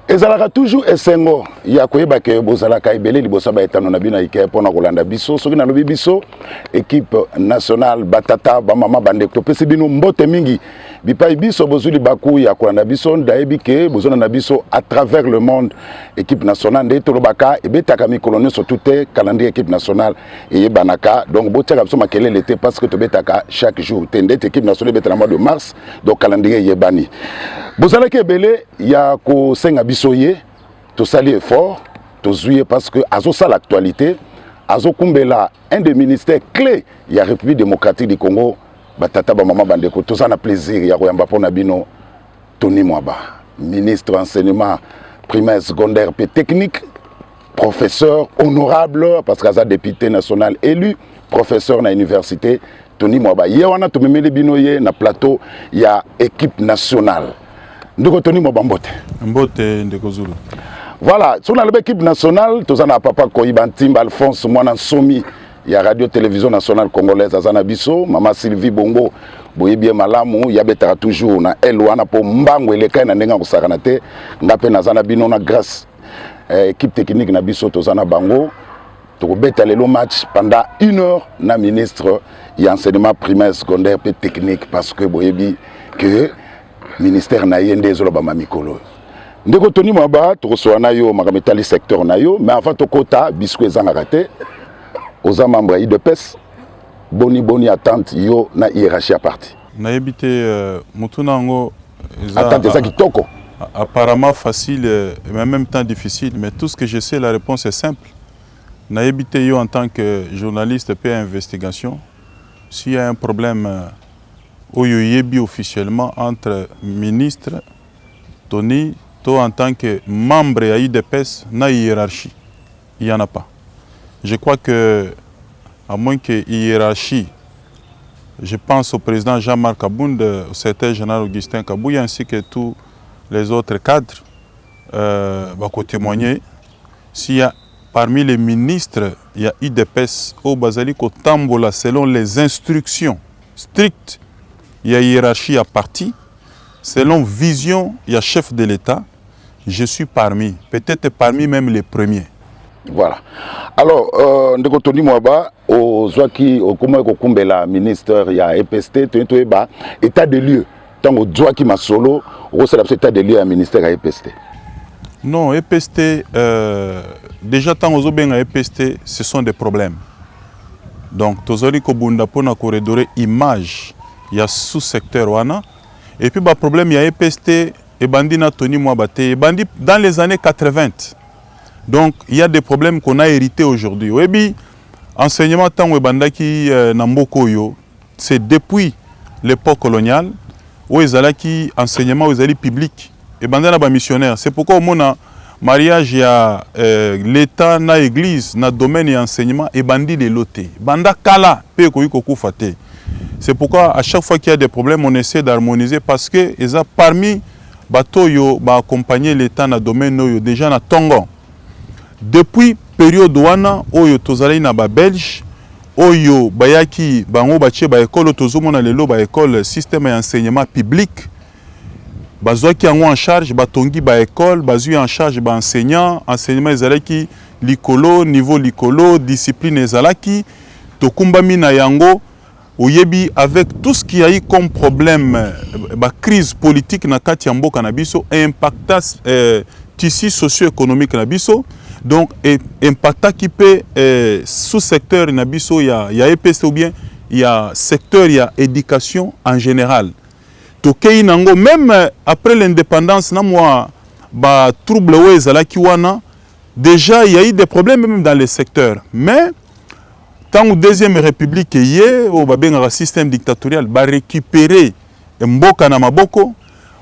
ezalaka toujours esengo ya koyeba ke bozalaka ebele liboso baetano na bino ike pona kolanda biso soki nalobi biso équipe nationale batata bamama bandeko topesi bino mbote mingi bipai biso bozuli baku ya kolanda biso ndayebi ke bozona na biso à travers le monde équipe nationale nde tolobaka ebetaka mikolo nyonso tute calendrier équipe nationale eyebanaka donc botiaka biso makelele te parce que tobetaka chaque jour te ndete équipe nationale ebetaka na mois de mars donc calendrier eyebani bozalaki ebele ya kosenga bisoye to sali effort to zouye parce que azo ça l'actualité azo kumbela un des ministères clés ya République démocratique du Congo batata ba mama bandeko to ça na plaisir ya koyamba pona bino Tony Mwaba ministre enseignement primaire secondaire et technique professeur honorable parce que ça député national élu professeur na université Tony Mwaba ye wana to memeli bino ye na plateau ya équipe nationale. Ndeko Tony Mwaba mbote. Mbote ndeko Zulu. Voilà, sur l'équipe nationale, tous en a papa Koyibantimba Alphonse Mwana Somi, il y a Radio Télévision Nationale Congolaise Azana Bisso, maman Sylvie Bongo, Boyebie Malamu, yabetara toujours na Elwana po mbango eleka na ndenga kosakanate, ngape na Zana Bino na grâce équipe technique na Bisso tozana bango. To beta le match pendant 1 heure na ministre y enseignement primaire secondaire et technique parce que boyebi que ministère na yende zoloba mamikolo. Ndeko Tony Mwaba tokosoa na yo makametali secteur na yo mais avant tokota bisco ezanga te oza membre IDPS boni attente yo na hiérarchie à parti na yebite mutuna ngo attente ça kitoko apparemment facile mais en même temps difficile mais tout ce que je sais la réponse est simple na yebite yo en tant que journaliste et investigation s'il y a un problème oyo yebi officiellement entre ministre Tony en tant que membre de l'IDPS, na hiérarchie. Il n'y en a pas. Je crois que, à moins que hiérarchie, je pense au président Jean-Marc Abound, au secrétaire général Augustin Kabouya, ainsi que tous les autres cadres, vont témoigner. S'il y a parmi les ministres, il y a IDPS au Basaliko Tambola, selon les instructions strictes, il y a hiérarchie à parti. Selon vision, il y a chef de l'État. Je suis parmi, peut-être parmi même les premiers. Voilà. Alors, ndeko Tony Mwaba, au Zouaki, au comment la ministre, il y a EPST, état de lieu. Tant au Zouaki Masolo, au état de lieu à ministère à EPST. Non, EPST, déjà tant aux Oben à EPST, ce sont des problèmes. Donc, Tozori Kobunda Pona corridor image, il y a sous-secteur Wana. Et puis, le problème, il y a EPST. Et bandit na Tony Mwaba te bandit dans les années 80. Donc il y a des problèmes qu'on a hérités aujourd'hui. Oui, enseignement tant que bandaki namboko yo, c'est depuis l'époque coloniale où ils allaient qui enseignement aux alliés publics et bandit na ba missionnaire. C'est pourquoi au monde mariage il y a l'État na église na domaine et enseignement et bandit les lotés. Banda kala pe ko yiko kufate. C'est pourquoi à chaque fois qu'il y a des problèmes on essaie d'harmoniser parce que ils a parmi Batoyo ba accompagner l'État dans le domaine déjà na Tongo. Depuis période wana oyo tozali na ba Belge oyo bayaki bango batie ba école tozomona lelo ba école système d'enseignement public bazwaki yango en charge batongi ba école bazui en charge ba enseignant enseignement ezalaki likolo niveau likolo discipline ezalaki tokumbami na yango Oyebi, avec tout ce qu'il y a eu comme problème, la crise politique na kati yambo kanabiso, impacta tissu socio-économique nabiso, donc impacta qui peut sous-secteur nabiso, il y a EPC ou bien il y a secteur, il y a éducation en général. Tokei nango même après l'indépendance na moi ba trouble wezala kiwana, déjà il y a eu des problèmes même dans les secteurs, mais tant que deuxième république est au un système dictatorial va récupérer mboka na maboko,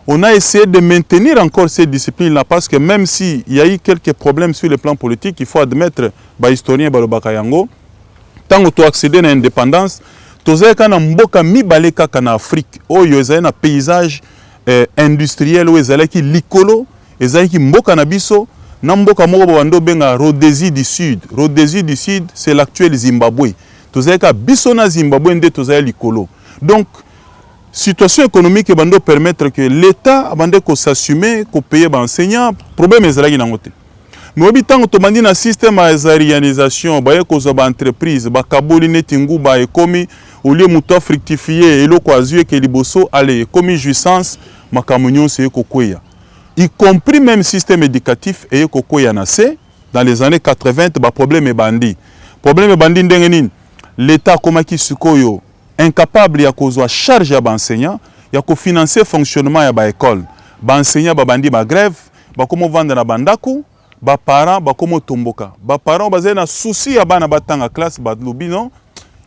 on a essayé de maintenir encore ces disciplines là parce que même si il y a eu quelques problèmes sur le plan politique, il faut admettre ba historien balobaka yango tant que tu accéder à l'indépendance, tu sais kana mboka mibale kaka na Afrique, oyo ezali na paysage industriel ou ezali ki likolo, ezali ki mboka na biso. Namboka moko bando benga Rhodésie du Sud. Rhodésie du Sud, c'est l'actuel Zimbabwe. Tozeka biso na Zimbabwe nde tozali likolo. Donc situation économique bando permettre que l'État bande ko s'assumer, ko payer ba enseignant, problème ezalaki nango te. Mais obitango to bandi na système à zarianisation, ba ko zo ba entreprise, ba kaboli neti nguba ekomi au lieu muto fructifier eloko azue ke liboso ale ekomi jouissance makamunyo se ko kweya. Y compris même système éducatif et ko kweya na se dans les années 80 ba problème bandi. Problème bandi ndenge nini? L'État komaki sikoyo incapable ya kozwa charge ya enseignant, ya ko financer fonctionnement ya ba école. Ba enseignant ba bandi ba grève, ba komo vendre na bandaku, ba parents ba komo tomboka. Ba parents ba na souci ya bana batanga classe ba lobi non.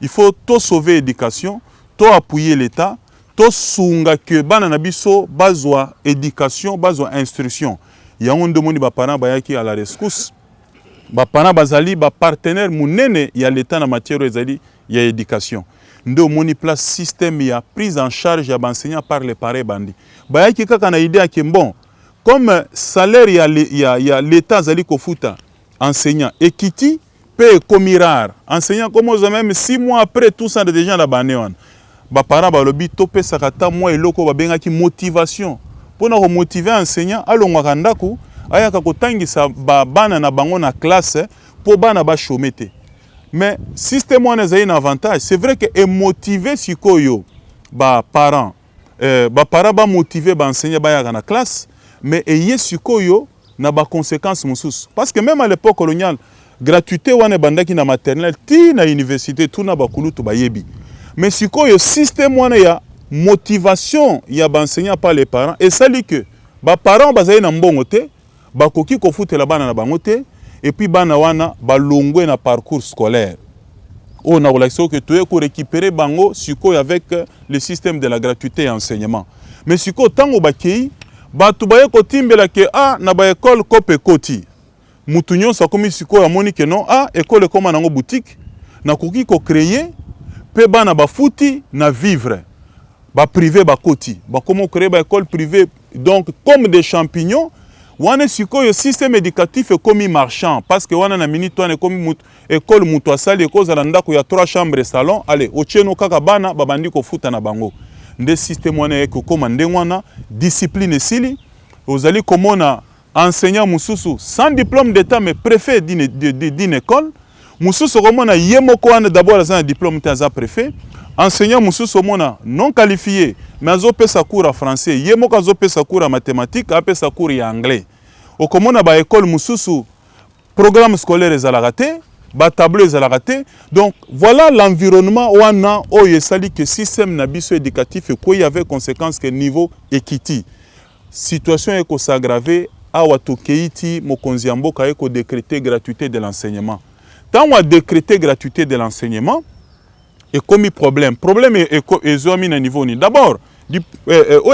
Il faut tout sauver l'éducation, tout appuyer l'État, tout sunga que bana na biso bazwa éducation, bazwa instruction. Ya on demande ba parents ba yaki à la rescousse. Ba parents bazali ba partenaire munene ya l'État na matière ezali ya éducation. Ndo moni place système ya prise en charge ya enseignant par les parents bandi. Ba yaki kaka na idée que bon, comme salaire ya l'État zali kofuta enseignant ekiti paye comme rare. Enseignant comme même 6 mois après tout ça déjà la banéwan. Ba parents ba lobi topé sakata moi eloko ba benga ki motivation. Pour na motiver enseignant alongwa kandaku ayaka kotangisa ba bana na bango na classe pour bana ba chomete. Mais système on a un avantage. C'est vrai que est motivé sikoyo ba parents ba motiver ba enseignant ba ya na classe, mais ayé sikoyo na ba conséquences musus. Parce que même à l'époque coloniale, gratuité wana bandaki na maternelle ti na université tout na ba kulutu ba yebi. Mais sikoyo système wana ya motivation ya ba enseignant par les parents et ça dit que ba parents bazali na mbongo te, ba koki ko futela bana na bango te. Et puis bana wana balongwe na parcours scolaire. On a relation que tu es pour récupérer bango siko avec le système de la gratuité et enseignement. Mais siko tango bakei batu baye ko timbela ke na ba école kope koti. Mutunyo sa komi siko ya moni ke non école koma nango boutique na koki ko créer pe bana ba futi na vivre. Ba privé ba koti. Ba komo créer ba école privée donc comme des champignons. Wana sikoyo système éducatif est comme marchand parce que wana na minute wana comme école muto asali ekoza na ndako ya 3 chambres salon allez ocheno kaka bana babandi ko futa na bango nde système wana eko koma nde wana discipline esili ozali komona enseignant mususu sans diplôme d'état mais préfet d'une école mususu komona yemoko wana d'abord za diplôme taza préfet enseignant mususu mona non qualifié mais azo pesa cours en français yemoko azo pesa cours en mathématiques a pesa cours en anglais okomona ba école mususu programme scolaire ezalaka te ba tableau ezalaka te donc voilà l'environnement wana oyo esali que système na biso éducatif ko y avait conséquence que niveau équité situation eko s'aggraver awa tokeiti mokonzi ya mboka eko décréter gratuité de l'enseignement tant on a décrété gratuité de l'enseignement et comme problème est zoami na niveau ni d'abord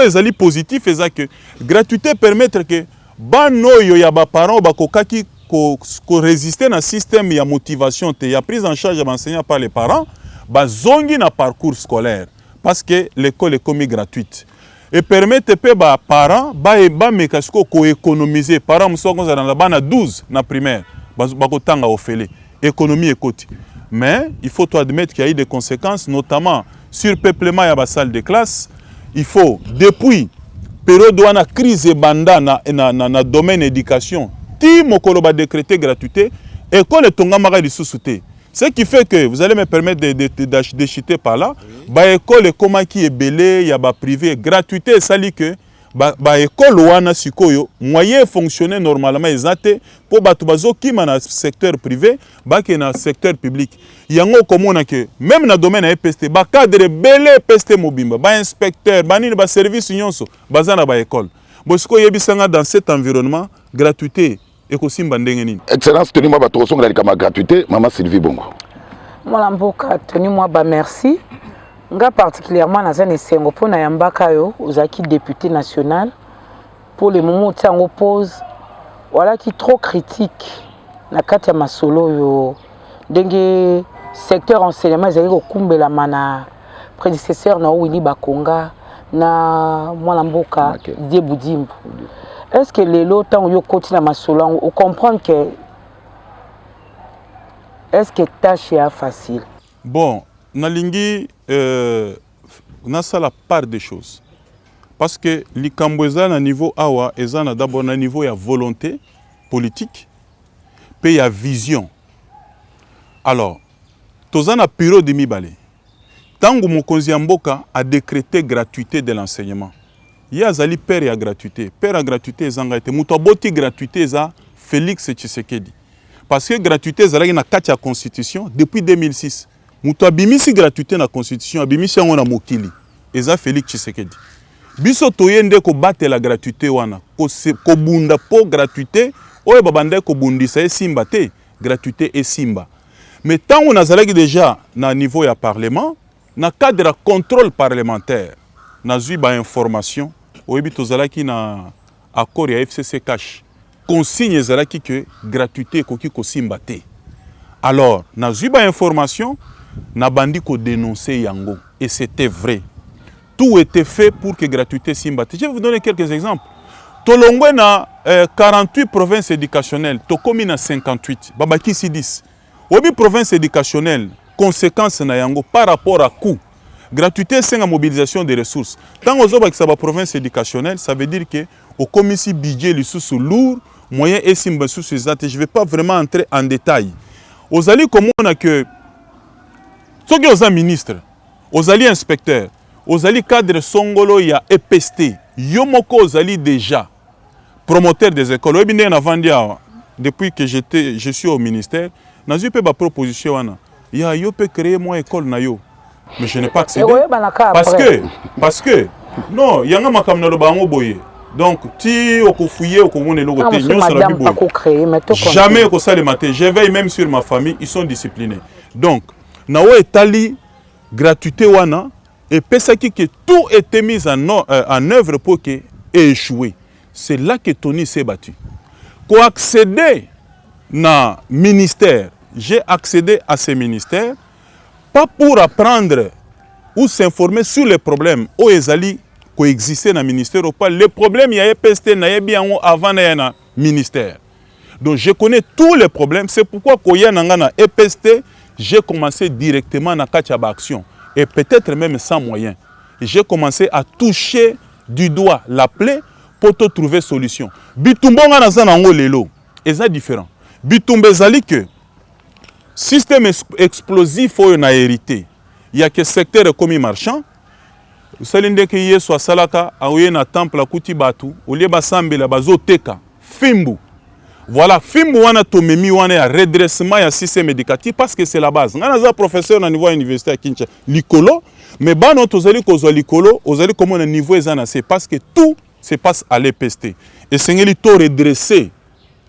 ezali positif eza que gratuité permettre que bano yo ya ba parents ba kokaki ko résister na système ya motivation te ya prise en charge d'enseignants par les parents ba zongi na parcours scolaire parce que l'école est comme gratuite et permettre pe ba parents ba mekasko ko économiser parents musoko za na bana 12 na primaire ba kotanga ofele économie ekoti. Mais il faut admettre qu'il y a eu des conséquences, notamment sur peuplement et la salle de classe. Il faut, depuis période où on a crise banda na domaine éducation, ti mokolo ba décréter gratuité, école tonga mara di sous-souté. Ce qui fait que vous allez me permettre de chiter par là, ba école comment qui est belé, ya ba privé, gratuité, ça dit que ba école wana sikoyo moyen fonctionner normalement ezate pour batu bazo kima na secteur privé ba ke na secteur public yango komona ke même na domaine ya EPST ba cadre belé EPST mobimba ba inspecteur ba nini ba service nyonso bazana ba école bosiko yebisanga dans cet environnement gratuité ekosimba ndenge nini excellence tenu moi bato songa likama gratuité maman Sylvie Bongo moi mboka tenu moi ba merci. Nga particulièrement dans un essengo pour na yambaka yo ozaki député national pour le moment où on oppose voilà qui trop critique na kati ya masolo yo ndenge secteur enseignement ezali ko kumbela mana prédécesseur na Winnie Bakonga na mwana mboka Die Boudimbo. Est-ce que les lots tant yo koti na masolo on comprend que est-ce que tâche est facile? Bon nalingi na ça la part des choses. Parce que les Cambouézans à niveau awa, ils ont d'abord un niveau de volonté politique, puis il y a vision. Alors, tous en a piro de mi-balé. Tant que mon Mboka a décrété gratuité de l'enseignement, il y a zali père et gratuité. Père à gratuité, ils ont été. Mouto boti gratuité, ça Félix Tshisekedi. Parce que gratuité, ça a une la constitution depuis 2006. Mouto abimisi gratuité na constitution, abimisi on a mokili. Et ça Félix Tshisekedi. Biso toyende ko battre la gratuité wana. Ko bunda po gratuité, oye babande ko bundisa e simba te, gratuité et simba. Mais tant on a déjà na niveau ya parlement, na cadre de contrôle parlementaire, na zui ba information, oyebi tozalaki na accord ya FCC cash. Consigne ezalaki que gratuité koki ko simba te. Alors, na zui ba information, na bandi ko dénoncer yango et c'était vrai. Tout était fait pour que gratuité simba te. Je vais vous donner quelques exemples. Tolongwe na 48 provinces éducationnelles, tokomi na 58, babaki si 10. Obi province éducationnelle, conséquence na yango par rapport à coût. Gratuité, c'est la mobilisation des ressources. Tant que vous avez province éducationnelle, ça veut dire que au commissaire budget les sous lourd, moyen et simba sous je ne vais pas vraiment entrer en détail. Aux alliés comme on a que ceux qui sont ministres, aux alliés inspecteurs, aux alliés cadres songolo il y a EPST, yomoko aux alliés déjà promoteurs des écoles. Depuis que je suis au ministère, je peux pas proposition il y a yo peut créer mon école na yo. Mais je n'ai pas accédé. Parce que non, il y a un makam na lobango boye. Donc ti okofouiller okomone lokote nyo sur la bible. Jamais ko ça le matin. Je veille même sur ma famille, ils sont disciplinés. Donc na o etali gratuité wana et pesaki que tout était mis en œuvre pour que échouer. C'est là que Tony s'est battu. Pour accéder na ministère, j'ai accédé à ces ministères pas pour apprendre ou s'informer sur les problèmes où ils coexistaient dans le ministère ou pas. Les problèmes, il y a EPST, il y a bien avant le ministère. Donc je connais tous les problèmes. C'est pourquoi quand il y a un EPST, j'ai commencé directement dans la action. Et peut-être même sans moyens. J'ai commencé à toucher du doigt la plaie pour te trouver solution. Bitumbo nga zanango lelo, c'est différent. Bitumbe zali que système explosif on a hérité. Il y a que secteur commis marchand. Vous savez que hier soit salaka aouye na temple à kuti batu, au lieu basambe la bazoteka, fimbu. Voilà, fimbu wana tomemi wana ya redressement ya système éducatif parce que c'est la base. Ngana za professeur na niveau université à Kinshasa, likolo, mais ba non tozali kozwa likolo, ozali comme un niveau ezana c'est parce que tout se passe à l'EPST. Et c'est ngeli to redresser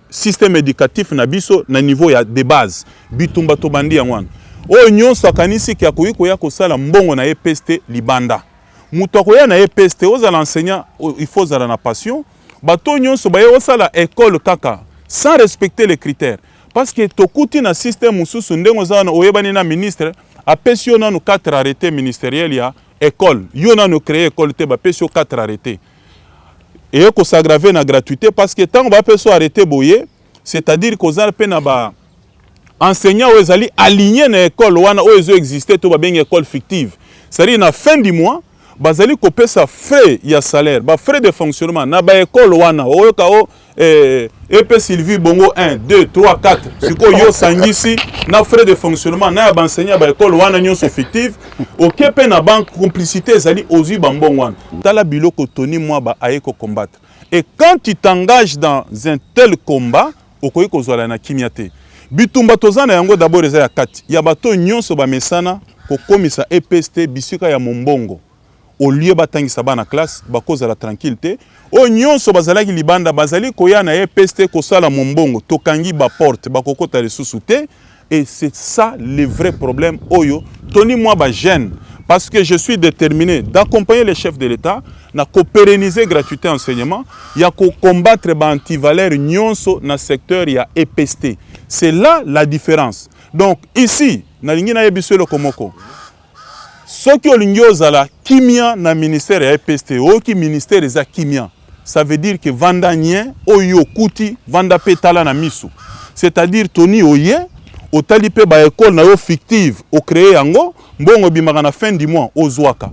système éducatif na biso na niveau ya de base. Bitumba to bandi yangwana. O nyonso akanisi ki akoyi koya kosala mbongo na EPST libanda. Muto akoya na EPST oza l'enseignant il faut zala na passion. Bato nyonso baye osala école kaka sans respecter les critères. Parce que tokuti na système mususu ndengo za na oyebani na ministre apesi yo nanu 4 arrêtés ministériels ya école. Yo nanu créer école te ba pesi yo 4 arrêtés. Et ko s'aggraver na gratuité parce que tant ba pesi arrêté boye, c'est-à-dire que za pe na ba enseignants ou ezali alignés na école wana ou ezo exister to ba benga école fictive. C'est-à-dire na fin du mois bazali kopé sa frais ya salaire, ba frais de fonctionnement na ba école wana o ka o EP Sylvie Bongo 1 2 3 4 siko yo sangisi na frais de fonctionnement na ba enseignant ba école wana nyonso fictive o kepe na banque complicité ezali ozi bambon wana tala biloko Tony moi ba aye ko combattre. Et quand tu t'engages dans un tel combat okoyi kozwala na kimiate bitumba tozana yango d'abord eza ya kati ya bato nyonso ba mesana ko komisa EPST bisika ya mombongo au lieu batangisa bana classe bakoza la tranquillité o nyonso bazalaki libanda bazali koya na EPST ko sala mombongo tokangi ba porte bakokota lisusu te. Et c'est ça le vrai problème oyo Tony moi ba jeune parce que je suis déterminé d'accompagner les chefs de l'État na ko pérenniser gratuité enseignement ya ko combattre ba antivaleur nyonso na secteur ya EPST. C'est là la différence. Donc ici na lingi na yebiso le komoko ce qui est la kimia na ministère ya EPST o ki ministère eza kimia ça veut dire que vandanien oyo kuti vanda petala na misu c'est-à-dire Tony oye o talipe ba école na yo fictive o créer yango mbongo bimaka na fin du mois o zwaka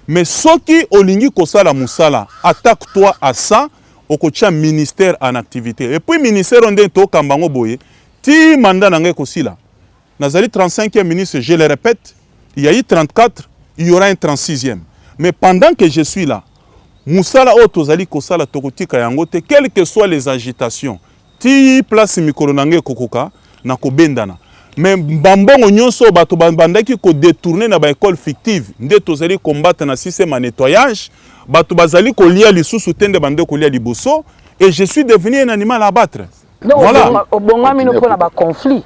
Mais soki olingi kosala musala, attaque-toi à ça, okotia ministère en activité. Et puis ministère on dit to kambango boye, ti mandat nangé kosila. Nazali 35e ministre, je le répète, il y a eu 34, il y aura un 36e. Mais pendant que je suis là, musala o tozali kosala tokotika yango te, quelles que soient les agitations, ti place mikolo nangé kokoka na kobendana. Mais bambongo nyonso bato bandaki ko détourner na ba école fictive, nde tozali combattre na système de nettoyage, bato bazali ko lia lisusu tende bande ko lia liboso, et je suis devenu un animal à abattre. Donc voilà. Conflit.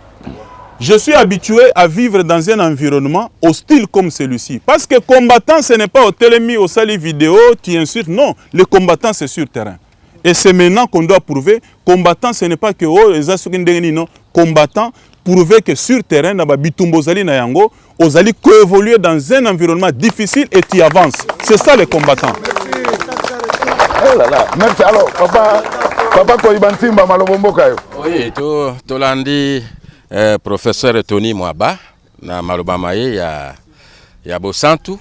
Je suis habitué à vivre dans un environnement hostile comme celui-ci. Parce que combattant, ce n'est pas au télémi, au sali vidéo, qui insulte. Non, le combattant, c'est sur terrain. Et c'est maintenant qu'on doit prouver, combattant, ce n'est pas que non, combattant, prouver que sur terrain, vous allez évoluer dans un environnement difficile et tu avances. C'est ça les combattants. Oh là là, merci. Alors, papa Koibantimba Malobomboka. Oui, to landi professeur Tony Mwaba na malobamaye ya Bosantu,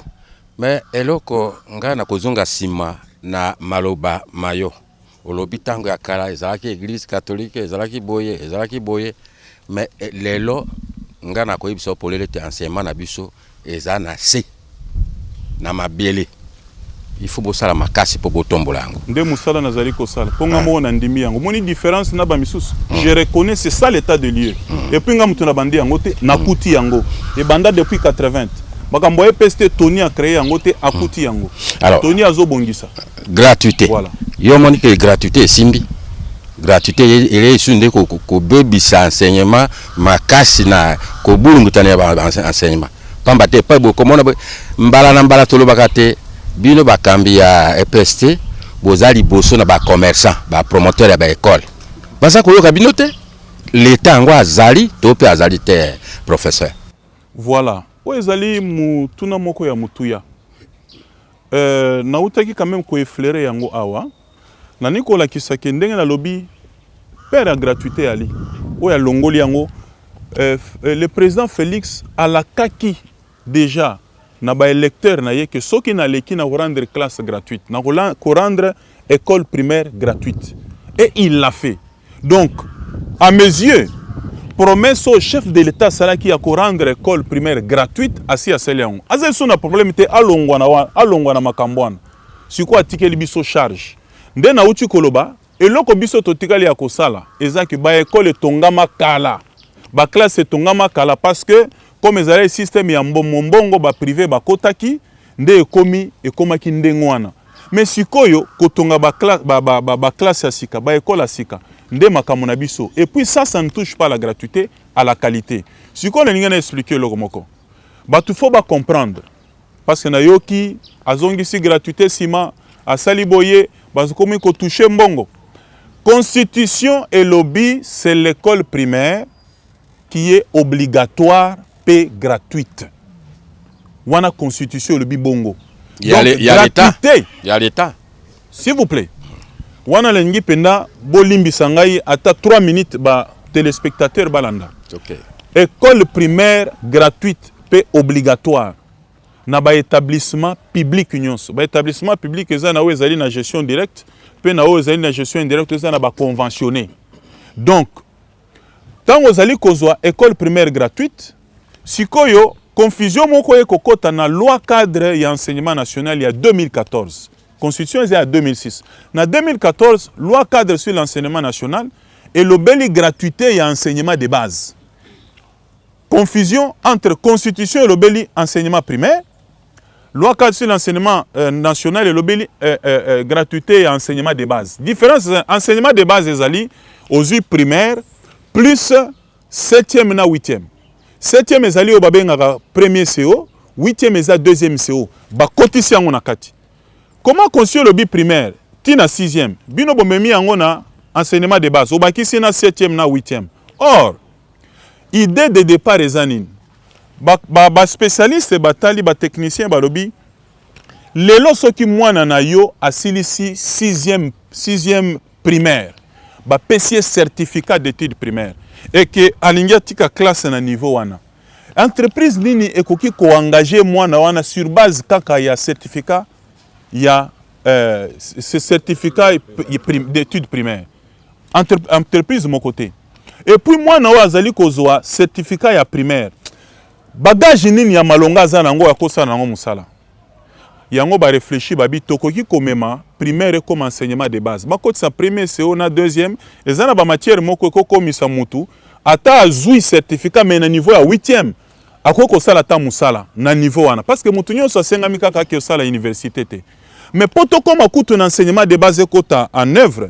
mais eloko nga na kozunga sima na maloba mayo. Olobi tango ya kala ezalaki église catholique, ezalaki boye, mais lelo nga na koyebisa polele te enseignement na biso ezana se na mabele. Il faut bosala makasi po botombola yango. Nde musala nazali kosala. Ponga mo na ndimi yango. Moni différence na ba misusu. Je reconnais c'est ça l'état de lieu. Et puis nga mutu na bandi yango te nakuti yango. Et banda depuis 80. Makambo EPST Tony a créé yango te akuti yango. Alors Tony azo bongisa. Gratuité. Voilà. Yo moni que gratuité simbi. Gratuité ele sunde ko bebisa enseignement makasi na ko bulungutana ba enseignement. Pamba te pa bo komona mbala na mbala tolo bakate bino bakambi ya EPST bozali boso na ba commerçant, ba promoteur ya ba école. Basa ko yoka bino te l'état ngo azali to pe azali te professeur. Voilà. O ezali mutuna moko ya mutuya. Na utaki quand même ko effleurer yango awa. Na nikola kisake ndenge na lobby père ya gratuité ali. O ya longoli yango le président Félix a la kaki déjà na ba électeur na ye que soki na leki na rendre classe gratuite, na rendre école primaire gratuite. Et il l'a fait. Donc, à mes yeux, promesse au chef de l'État salaki a rendre école primaire gratuite asi à Seleon. Azel son problème te alongwa na makambwana. Siko atike libiso charge. Nde na uti koloba eloko biso totikali ya kosala ezaki ba école tongama kala. Ba classe tongama kala parce que comme ezali système ya mbongo ba privé ba kotaki nde ekomaki ndengwana. Mais sikoyo kotonga ba classe ya sika ba école ya sika nde makambo na biso. Et puis ça ne touche pas la gratuité à la qualité. Sikoyo na ninga na expliquer loko moko. Ba tu faut ba comprendre parce que na yoki azongisi gratuité sima asali boye bazokomi ko toucher mbongo. Constitution et lobby, c'est l'école primaire qui est obligatoire et gratuite. Wana constitution le bibongo. Il y a l'État. Il y a l'État. S'il vous plaît. Wana lengi penda bolimbi sangai ata 3 minutes ba téléspectateur balanda. OK. École primaire gratuite et obligatoire. Na ba établissement public nyonso. Ba établissement public eza na ezali na gestion directe, pe na ezali na gestion indirecte eza na ba conventionné. Donc tant ozali kozwa école primaire gratuite, sikoyo confusion moko ekokota na loi cadre ya enseignement national il y a 2014. Constitution est à 2006. Na 2014, loi cadre sur l'enseignement national et l'obéli gratuité et enseignement de base. Confusion entre constitution et l'obéli enseignement primaire. Loi cadre sur l'enseignement national et l'obéli gratuité et enseignement de base. Différence, enseignement de base est allé aux yeux primaires plus 7e na 8e. 7e est allé au babenga premier CO, 8e est à deuxième CO. Ba kotisi yango na kati. Comment construire le primaire? Tina 6e. Bino bomemi yango na enseignement de base. Obakisi na 7e na 8e. Or, idée de départ ezanine. Ba spécialiste batali ba technicien balobi lelo soki mwana na yo asilisi 6e primaire. Ba PC certificat d'études primaires et que alingia tika classe na niveau wana. entreprise nini ekoki ko engager mwana wana sur base kaka ya certificat ya ce certificat d'études primaires. Entreprise de mon côté. Et puis moi na azali kozwa certificat ya primaire. Bagage nini ya malonga za nango ya kosa nango musala. Yango ba réfléchir babi tokoki komema primaire comme enseignement de base. Ba kotisa premier CO na deuxième ezana ba matière moko ko komisa mutu ata azui certificat mais na niveau ya 8e. Akoko sala ta musala na niveau wana parce que mutu nyonso asenga mikaka ke sala université te. Mais poto comme akutu na enseignement de base kota en œuvre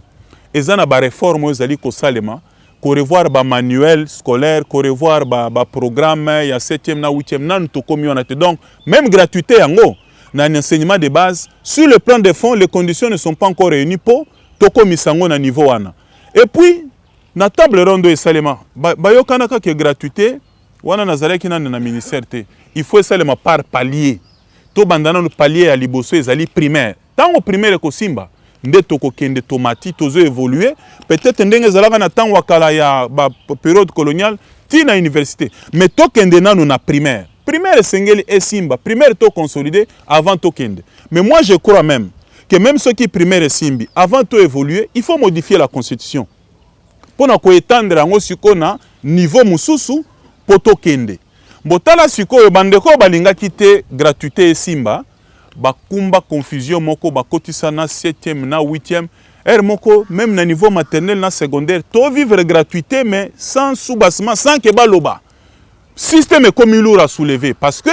ezana ba réforme ezali ko salema ko revoir ba manuel scolaire ko revoir ba programme ya 7e na 8e nan to komi wana te. Donc même gratuité yango na enseignement de base sur le plan de fond les conditions ne sont pas encore réunies pour to komi sango na niveau wana. Et puis na table ronde esalema ba yokana ka ke gratuité wana nazalaki na ministère te. Il faut esalema par palier. To bandana no palier ya liboso ezali primaire. Tango primaire ko simba nde toko kende tomati tozo évoluer peut-être ndenge zalaka na tango wakala ya ba période coloniale ti na université mais to kende nanu na primaire. Primaire sengeli esimba, primaire to consolider avant to kende. Mais moi je crois même que même ceux qui primaire esimbi avant to évoluer, il faut modifier la constitution. Pour na ko étendre ngo siko na niveau mususu poto kende. Botala siko bandeko balinga kite gratuité esimba. Bakumba confusion moko bakotisa na 7e na 8e moko même na niveau maternel na secondaire to vivre gratuité mais sans soubassement sans que baloba système est comme lourd à soulever parce que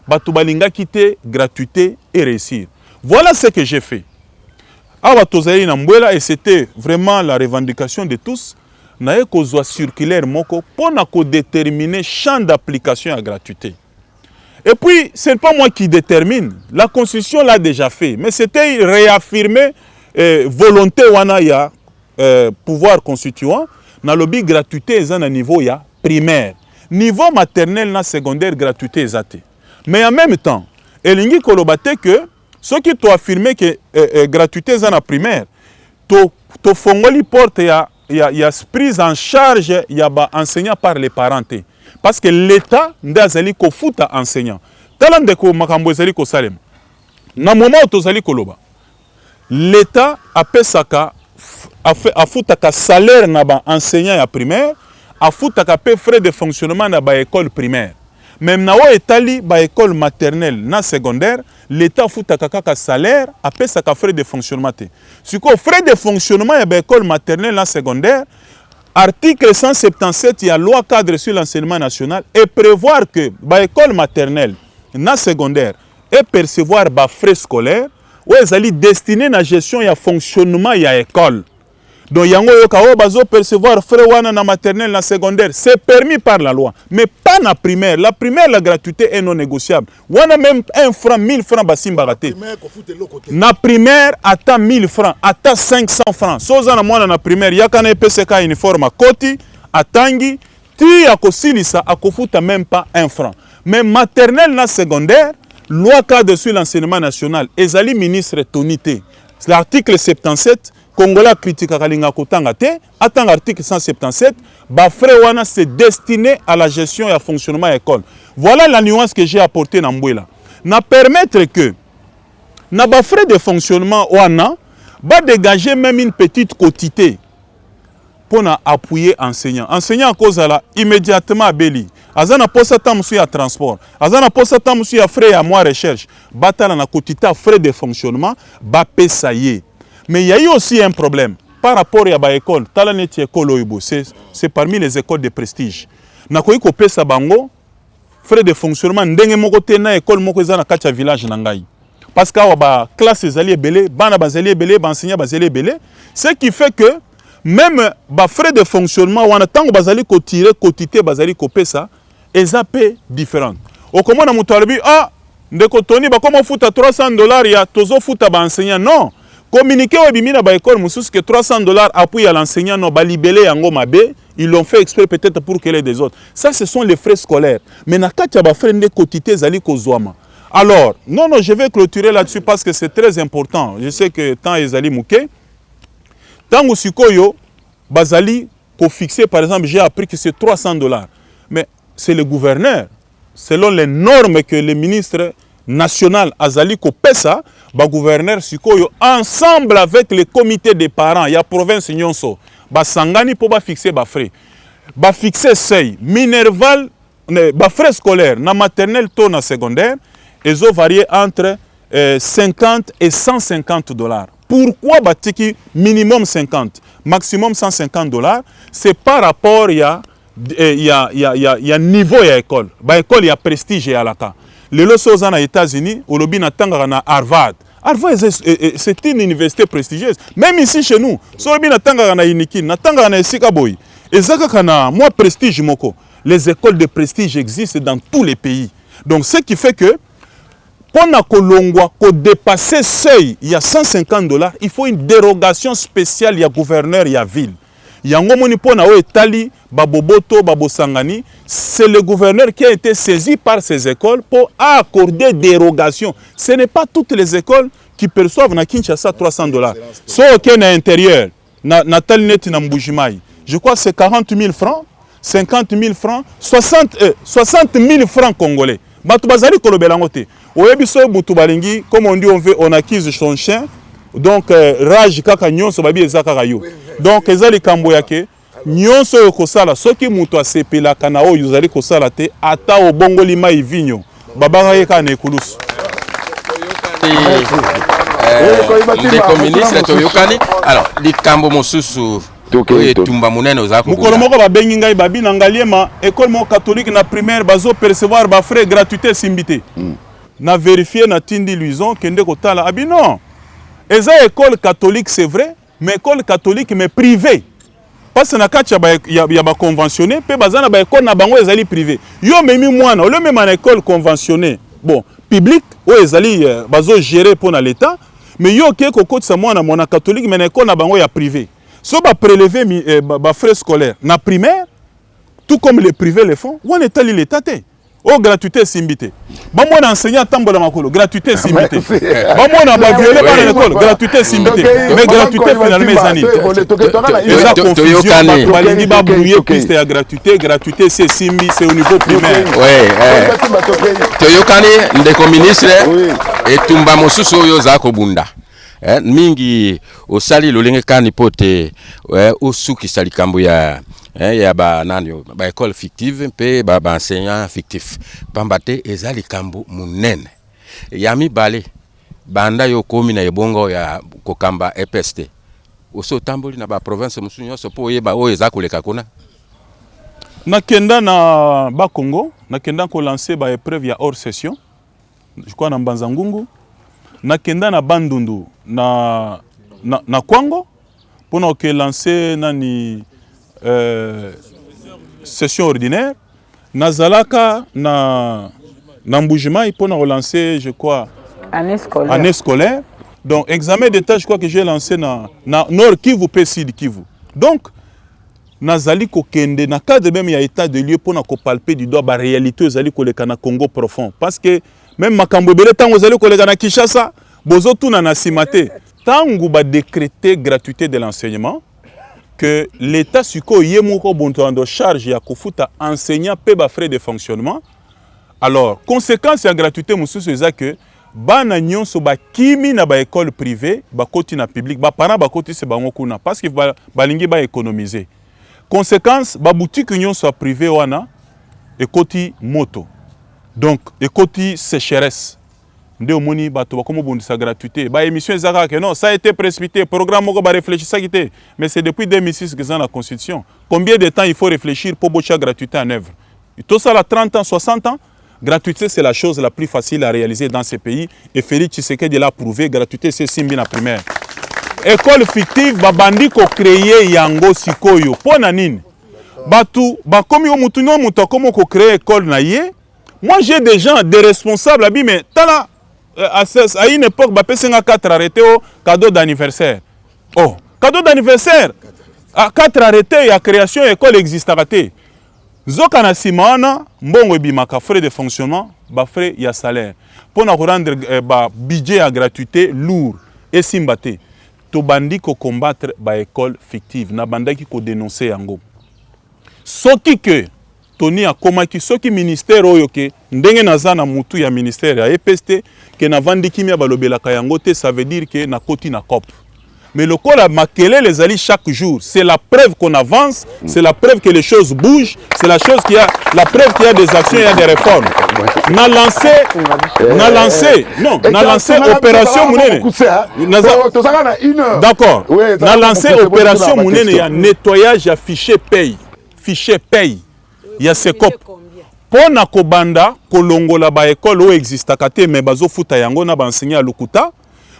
bato balinga quitter gratuité et réussir. Voilà ce que j'ai fait awa tozali na mbwela et c'était vraiment la revendication de tous na ekozwa circulaire moko pona ko déterminer champ d'application à gratuité. Et puis, ce n'est pas moi qui détermine. La Constitution l'a déjà fait. Mais c'était réaffirmer volonté wana ya pouvoir constituant. Na lobby gratuité est à niveau ya primaire. Niveau maternel na secondaire gratuité est. Mais en même temps, elingi kolobate que ceux qui t'ont affirmé que gratuité est na primaire, to fongoli porte ya prise en charge ya ba enseignant par les parents. Parce que l'État ndazali ko futa enseignant. Talande ko makambo ezali ko salem. Na moment tozali koloba. L'État apesaka afutaka salaire na ba enseignant ya primaire, afutaka pe frais de fonctionnement na ba école primaire. Même na o etali ba école maternelle na secondaire, l'État afutaka kaka salaire, apesaka frais de fonctionnement te. Siko frais de fonctionnement ya ba école maternelle na secondaire, article 177 il y a loi cadre sur l'enseignement national et prévoir que l'école maternelle na secondaire et percevoir ba frais scolaires ou ezali destiné na gestion ya fonctionnement ya école. Donc yango yoka o bazo percevoir frais wana na maternelle na secondaire c'est permis par la loi mais pas na primaire. La primaire la gratuité est non négociable. Wana même 1 franc 1000 francs basimba raté. Na primaire ata 1000 francs ata 500 francs. Soza na mwana na primaire yakana PCK uniforme koti atangi ti akosilisa akofuta même pas 1 franc. Mais maternelle na secondaire loi cadre sur l'enseignement national ezali ministre Tonité. L'article 77 Congolais critique Kalinga Kotanga te, attend l'article 177, ba frais wana c'est destiné à la gestion et au fonctionnement de l'école. Voilà la nuance que j'ai apportée dans Mbouela. Na permettre que na ba frais de fonctionnement wana ba dégager même une petite quotité pour appuyer enseignant. Enseignant à cause là immédiatement à Beli. Azana posa tamusu ya transport. Azana posa tamusu ya frais à moi recherche. Batala na quotité frais de fonctionnement ba pesaye. Mais il y a eu aussi un problème par rapport à l'école. C'est parmi les écoles de prestige. Nakoyi ko pesa bango frais de fonctionnement ndenge moko te na école moko za na kacha village na ngai. Parce que ba classe ezali ebele, bana bazali ebele, ba enseignant bazali ebele, ce qui fait que même ba frais de fonctionnement wana tango bazali ko tirer quotité bazali ko pesa ezapé différent. Okomona mutu alobi ndeko Tony ba komo futa $300 ya tozo futa ba enseignant non. Communiquer au bimina ba école musus que $300 appui à l'enseignant no ba libellé yango mabe, ils l'ont fait exprès peut-être pour qu'elle ait des autres. Ça ce sont les frais scolaires. Mais na katia ba frais de quotité zali ko zwama. Alors, non, je vais clôturer là-dessus parce que c'est très important. Je sais que tant ezali mouké, tant usikoyo bazali ko fixer par exemple, j'ai appris que c'est $300. Mais c'est le gouverneur selon les normes que le ministre national azali kopesa, ba gouverneur sikoyo ensemble avec le comité des parents, ya province nyonso, ba sangani po ba fixer ba frais. Ba fixer seuil minerval, ba frais scolaires na maternelle to na secondaire, ils ont varié entre 50 et 150 $. Pourquoi batiki minimum 50, maximum 150 $? C'est par rapport il y a niveau ya école. Ba école ya prestige ya laka. Les lois aux États-Unis, au lobby n'attend na Harvard. Harvard c'est une université prestigieuse. Même ici chez nous, so lobby n'attend na Iniki, n'attend na Isikaboy. Et ça kana moi prestige moko. Les écoles de prestige existent dans tous les pays. Donc ce qui fait que pour dépasser seuil, il y a 150 $, il faut une dérogation spéciale, il y a gouverneur, il y a ville. Il y a un moment c'est le gouverneur qui a été saisi par ces écoles pour accorder dérogation. Ce n'est pas toutes les écoles qui perçoivent na Kinshasa 300 $. So ok na intérieur, na Talinet na Mbujimai. Je crois que c'est 40 000 francs, 50 000 francs, 60 000 francs congolais. Batu bazali kolobelango te. Oyebiso butu balingi, comme on dit, on accuse son chien. Donc rage kaka nyonso babi ezaka kayo. Donc ezali kambo yake nyonso yokosala soki mutu asepela kana oyo ezali kosala te ata obongoli mai vinyo. Babanga yeka na ekulusu. Ndeko ministre toyokani. Alors, likambo mosusu tumba munene ozako. Mukolo moko babengi ngai babi na ngaliema école mo catholique na primaire bazo percevoir ba frais gratuité simbité. Na vérifier na tindi luison kende kotala abi non. Eza école catholique c'est vrai, mais école catholique mais privée. Parce que na kati ya ba conventionné pe bazana ba école na bango ezali privé. Yo memi mwana, ole même na école conventionnée. Bon, public o ezali bazo gérer pour na l'état, mais yo ke kokotisa mwana mona catholique mais na école na bango ya privé. So ba prélever ba frais scolaires na primaire, tout comme les privés le font, on est allé l'état té. Oh, gratuité simbité. Bon, moi, enseignant tambola makolo, gratuité simbité. Bon, moi, on violé par l'école, gratuité simbité. Mais gratuité finalement, mes années. Les a confusion, balingi ba brouiller piste ya gratuité, c'est simbi, c'est au niveau primaire. Oui. Toyokani, ndeko ministre, et tumba mosusu oyo za kobunda. Mingi osali lolenge kani pote osuki sali kambo ya ba nanyo ba école fictive pe ba enseignant fictif pambate ezali kambo munene yami bale banda yo komi na ebongo ya kokamba EPST oso tamboli na ba province musunyo so po yeba o ezakoleka kuna nakenda na ba Congo nakenda ko lancer ba épreuve ya hors session je crois na Mbanza-Ngungu nakenda na Bandundu na Kwango pour que lancer nani session ordinaire nazalaka na Mbujimai pour relancer je crois année scolaire donc examen d'état je crois que j'ai lancé na Nord Kivu pe Sud Kivu donc nazali ko kende na cadre même ya état de lieu pour na ko palper du doigt ba réalité ezali ko leka na Congo profond parce que même makambo bele tango ezali ko leka na Kinshasa bozo tuna na simate tango ba décréter gratuité de l'enseignement que l'État suko yemoko bontoando charge ya kofuta enseignant pe ba frais de fonctionnement. Alors, conséquence ya gratuité mususu eza que bana nyonso ba kimi na ba école privée, ba koti na public, ba parents ba koti se bango kuna parce que balingi ba économiser. Conséquence ba boutique nyonso privé wana ekoti moto. Donc ekoti sécheresse. Nde omoni bato bakomo bondisa gratuité ba émission ezaka que non ça a été précipité programme moko ba réfléchir ça quitté mais c'est depuis 2006 que ça la constitution combien de temps il faut réfléchir pour bocha gratuité en œuvre tout ça là 30 ans 60 ans gratuité c'est la chose la plus facile à réaliser dans ces pays et Félix Tshisekedi l'a prouvé gratuité c'est simbi na primaire école fictive ba bandi ko créer yango sikoyo pona nini batu ba komi o mutu no mutu komo ko créer école na ye moi j'ai des gens des responsables abi mais tala à une époque, bah, PCNA 4 arrêtés au cadeau d'anniversaire. Oh, cadeau d'anniversaire. À 4 arrêtés, il y a création école existante. Zokana simana, mbongo bimaka frais de fonctionnement, bah frais il y a salaire. Pour nous rendre bah budget à gratuité lourd et simbate. To bandi ko combattre bah école fictive, na banda qui ko dénoncer yango. Soki que Tony akomaki soki ministère oyo ke ndenge naza na mutu ya ministère ya EPST ke na vandiki mia balobelaka yango te, ça veut dire que na koti na COP. Mais le corps a maquillé les alliés chaque jour. C'est la preuve qu'on avance, c'est la preuve que les choses bougent, c'est la preuve qu'il y a des actions, il y a des réformes. On a lancé opération Mounene. D'accord. On a lancé opération Mounene, il y a nettoyage, il y a fichier paye. Il y a ces COP. Pour na kobanda, kolongola ba école où existe kate mais bazo futa yango na ba enseigner à Lukuta.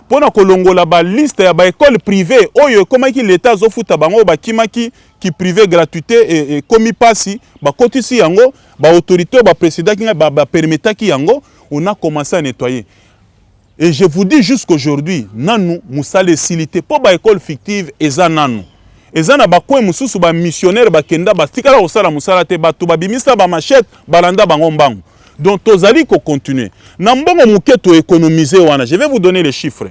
Pour na kolongola ba liste ya ba école privée oyo komaki l'état zo futa bango ba kimaki qui privé gratuité et komi pasi ba kotisi yango ba autorité ba président ki ba permettre ki yango, on a commencé à nettoyer. Et je vous dis jusqu'aujourd'hui nanu musale silité pour ba école fictive eza nanu. Ezana bakwe mususu ba missionnaire ba kenda ba tikala osala musala te ba tuba bimisa ba machette balanda bango mbangu. Donc tozali ko continuer. Na mbongo muke to économiser wana. Je vais vous donner les chiffres.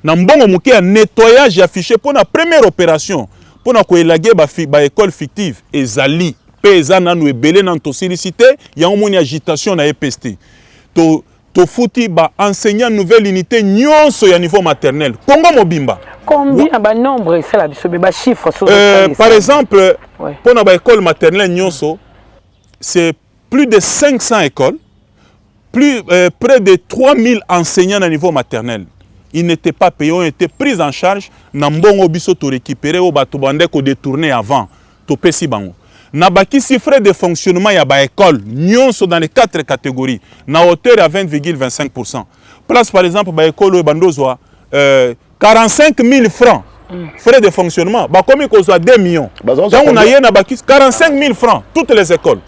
Na mbongo muke ya nettoyage ya fichier pour la première opération pour na ko élaguer ba école fictive ezali pe ezana nou ebele na to sollicité ya omoni agitation na EPST. To fouti ba enseignant nouvelle unité nyonso ya niveau maternel. Congo Mobimba. Combien ba nombre c'est la biso ba chiffre par exemple, pour na ba école maternelle nyonso, c'est plus de 500 écoles, près de 3000 enseignants à niveau maternel. Ils n'étaient pas payés, ont été pris en charge. Nambongo biso to récupérer au bato bande ko détourner avant. To pesi bango. Na baki si frais de fonctionnement ya ba école nyonso dans les 4 catégories na hauteur à 20,25%. Place par exemple ba école bandozwa 45 000 francs frais de fonctionnement. Ba komi ko soit 2 millions. Donc on a yé na baki 45 000 francs toutes les écoles.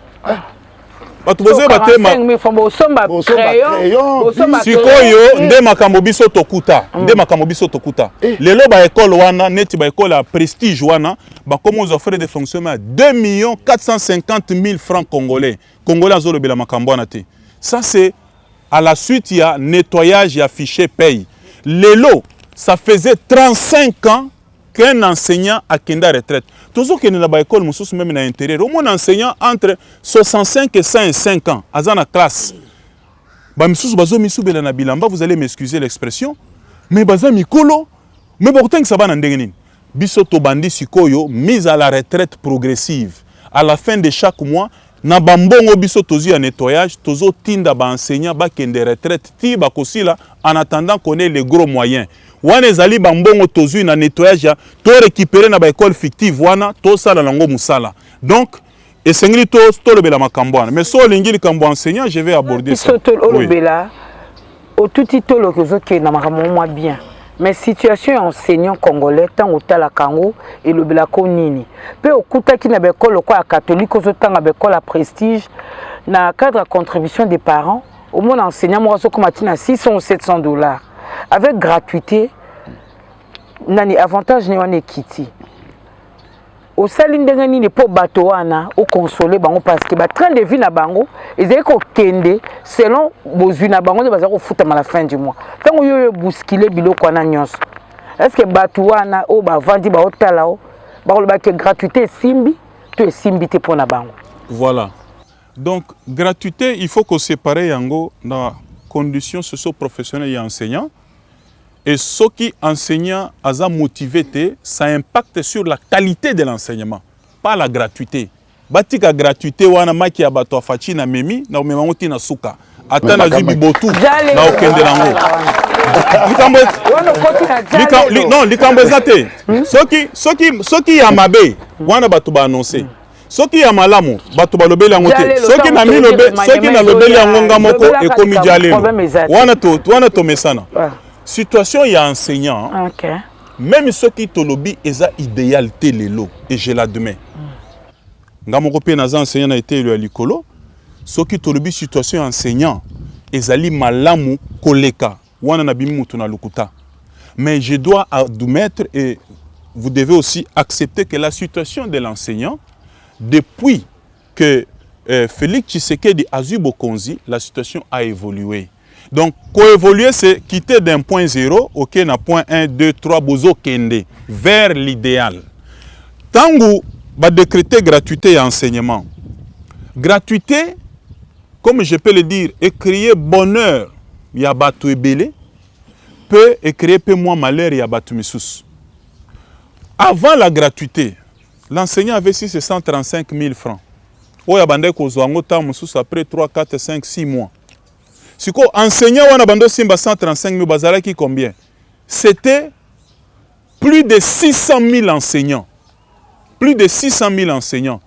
Batuboze batema 45 000 francs osomba crayon sikoyo nde makambo biso tokuta lelo ba école wana neti ba école à prestige wana ba komo aux frais de fonctionnement 2 450 000 francs congolais azolobela makambo wana te. Ça c'est à la suite il y a nettoyage, il y a fichier paye. Lelo ça faisait 35 ans qu'un enseignant a kenda retraite. Toujours qu'il y a une école, même à l'intérieur, au moins un enseignant entre 65 et 105 ans, à la classe. Vous allez m'excuser l'expression, mais mais pourtant ça va dans le Bisoto bandi sikoyo mise à la retraite progressive. À la fin de chaque mois, na bambongo biso tozi à nettoyage, tozo tinda ba enseignant ba kende retraite ti ba kosila en attendant qu'on ait les gros moyens. Wana ezali bambongo tozu na nettoyage ya to récupérer na ba école fictive wana to sala lango musala. Donc esengeli to lobela makambo wana. Mais so lingi likambo enseignant, je vais aborder ça. To lobela au tout titolo que zo ke na makambo moi bien. Mais situation enseignant congolais tant au tala kango et le belako nini. Pe okuta ki na bekolo ko catholique zo tanga bekolo prestige na cadre de contribution des parents au moins enseignant moi zo komatina 600 ou 700 $. Avec gratuité nani avantage ni wana kiti. Au salindenge ni po bato wana au consoler bango parce que ba train de vie na bango ezali ko kende selon bozwi na bango ne bazako futa à la fin du mois. Tango yo bousculer biloko wana nyonso. Est-ce que bato wana o ba vandi ba otala o ba ko ba que gratuité simbi to simbi te pona bango. Voilà. Donc gratuité, il faut qu'on sépare yango dans conditions socio-professionnelles et enseignants. Et ce qui enseignant a motivé, ça impacte sur la qualité de l'enseignement, pas la gratuité. Batika gratuité wana maki ya bato afachi na memi na memango na suka. Ata na zibi botu na okende nango. Non, likambo zate. Soki ya mabe wana bato ba annoncer. Soki ya malamu bato balobeli yango te. Soki na lobeli yango ngamoko ekomi jalelo. Wana to mesana. Situation y a enseignant, même ceux qui te lobby est idéal télélo et je l'admets. Ngamoko pe naza enseignant a été élu à l'icolo. Ceux qui te lobby situation enseignant ezali malamu koleka wana na bimi mutu na lukuta. Mais je dois admettre et vous devez aussi accepter que la situation de l'enseignant depuis que Félix Tshisekedi a eu Bokonzi, la situation a évolué. Donc, coévoluer, c'est quitter d'un point 0, ok, na point 1, 2, 3, bozo kende, vers l'idéal. Tango va décréter gratuité et enseignement. gratuité, comme je peux le dire, et créer bonheur, il y a Batou et Belé, peut créer peu moins malheur, il y a Batou Missous. Avant la gratuité, l'enseignant avait 635 000 francs. Il y a bandé après 3, 4, 5, 6 mois. Si l'enseignant a bandé 135 000, bazala qui combien? C'était plus de 600 000 enseignants. Plus de 600 000 enseignants.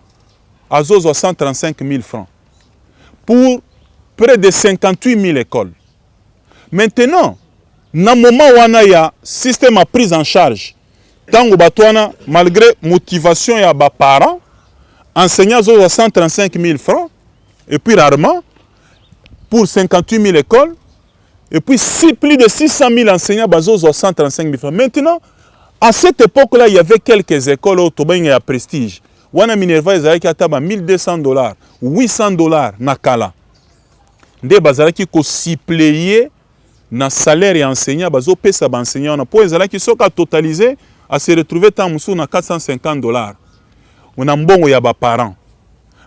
À 135 000 francs. Pour près de 58 000 écoles. Maintenant, dans le moment où il y a un système de prise en charge, malgré motivation et les parents, enseignants à 135 000 francs, et puis rarement, pour 58 000 écoles, et puis plus de 600 000 enseignants à 135 000 francs. Maintenant, à cette époque-là, il y avait quelques écoles où il y a prestige. Wana Minerva, il y a $1,200, $800 nakala. Nde bazalaki ko suppléer na salaire et enseignant bazo pesa ba enseignant na po ezalaki soka totalisé à se retrouver tant musu na $450. On a mbongo ya ba parents.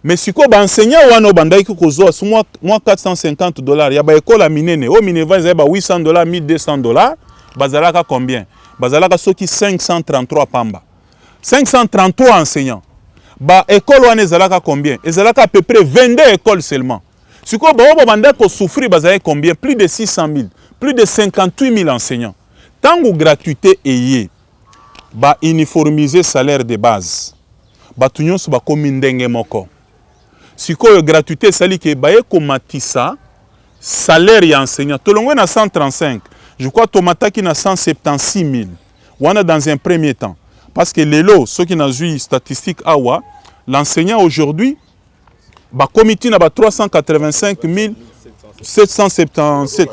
Mais si ko ba enseignant wana bandaki ko zo moi $450 ya ba école minene o Minerva il y a $800, $1,200 bazalaka combien? Bazalaka soki 533 pamba. 533 enseignants. Ba école wana ezalaka combien? Ezalaka à peu près 22 écoles seulement. Si quoi ba banda ko souffrir bazalaka combien? Plus de 600 000, plus de 58 000 enseignants. Tant que gratuité est ba uniformiser salaire de base. Ba tunyon so ba komi ndenge moko. Si quoi gratuité sali ke ba ekomatisa salaire ya enseignant. Tolongwe na 135. Je crois tomata qui na 176 000. Wana dans un premier temps. Parce que les lots, ceux qui ont eu statistiques awa, l'enseignant aujourd'hui, bah comité n'a pas 385 777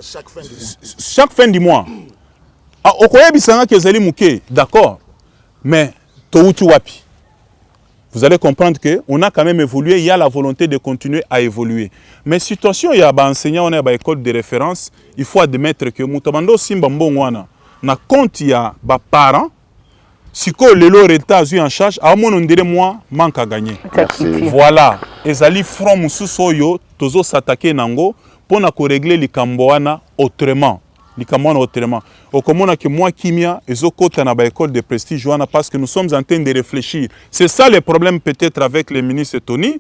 chaque fin du mois. Ah, okoye bisanga kezali muke, d'accord. Mais toutu wapi. Vous allez comprendre que on a quand même évolué, il y a la volonté de continuer à évoluer. Mais situation il y a ba enseignant on est ba école de référence, il faut admettre que mutabando simba mbongwana na compte il y a ba parents. Si le lot est en charge, à mon dirait moi manque à gagner. Voilà. Ezali from mususoyo tozo s'attaquer nango pour na ko régler les kamboana autrement. Les kamboana autrement. Au commun que moi kimia ezo kota na ba école de prestige wana parce que nous sommes en train de réfléchir. C'est ça le problème peut-être avec le ministre Tony.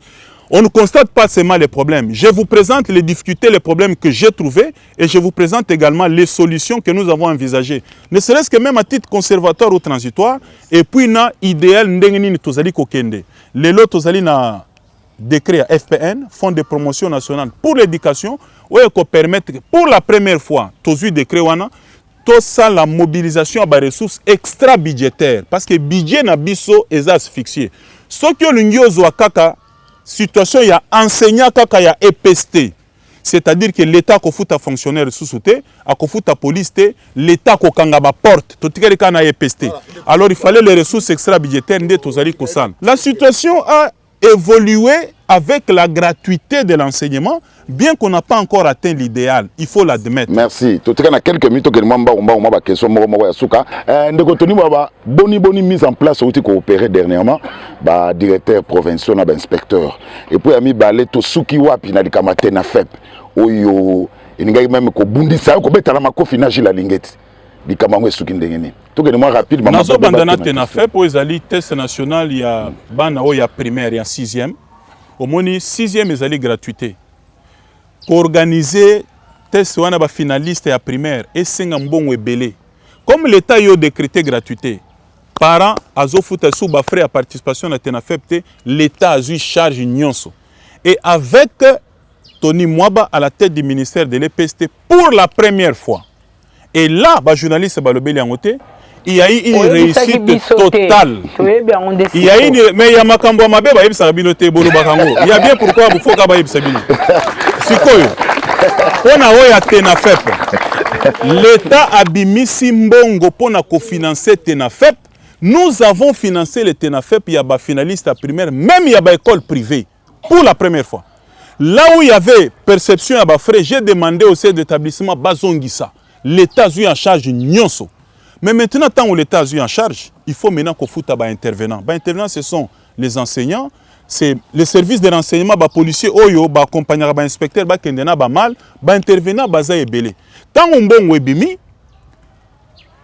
On ne constate pas seulement les problèmes. Je vous présente les difficultés, les problèmes que j'ai trouvés et je vous présente également les solutions que nous avons envisagées. Ne serait-ce que même à titre conservatoire ou transitoire. Et puis, na idéal, ndengeni tozali kokende. Les lots tozali na décret FPN, Fonds de promotion nationale pour l'éducation, où il permettre pour la première fois, tozu décret wana, tout ça la mobilisation à ressources extra-budgétaires. Parce que budget na biso est asphyxié. Ce que l'ungiozo kaka situation il y a enseignant kaka ya EPST, c'est-à-dire que l'état ko futa fonctionnaire sous-souté a ko futa police té l'état ko kanga ba porte to tikeli kana EPST. Alors il fallait les ressources extra budgétaires ndé tozali kosan. La situation a évolué avec la gratuité de l'enseignement, bien qu'on n'a pas encore atteint l'idéal, il faut l'admettre. Merci. Tout à quelques minutes que on va question boni mise en place outil coopéré dernièrement ba directeur provincial na ba inspecteur et puis ami balé to suki wapi na dikamate na FEP oyo ininga même ko bundisa ko betala makofi na jila lingeti dikamango suki ndengeni to que moi rapide maman nazo bandana te na FEP o ezali test national ya bana o ya primaire ya 6e au moni 6e ezali gratuité pour organiser test wana ba finaliste ya primaire et senga mbongo ebele comme l'état yo décrété gratuité parents azofuta sous ba frais à participation na tenafepte l'état a eu charge nyonso et avec Tony Mwaba à la tête du ministère de l'EPST pour la première fois et là ba journaliste balobeli angote il y a eu une réussite totale. Il y a une mais il y a makambo mabe ba yebisa binote bolo bakango il y a bien pourquoi vous faut ka ba yebisa bino sikoyo on a oya tenafep l'état a bimisi mbongo pona cofinancer tenafep. Nous avons financé les TENAFEP, il y a des finalistes à primaire, même il y a des écoles privées, pour la première fois. Là où il y avait perception à frais, j'ai demandé au sein d'établissement Bazongissa. L'État a eu en charge Nyonso. Mais maintenant, tant que l'État a eu en charge, il faut maintenant qu'on foute à intervenants. Intervenants, ce sont les enseignants, c'est le service de renseignement, les policiers, oyo, les accompagnants, les inspecteurs, les kendena, les mal, les intervenants, les ebele. Tant on bon webimi,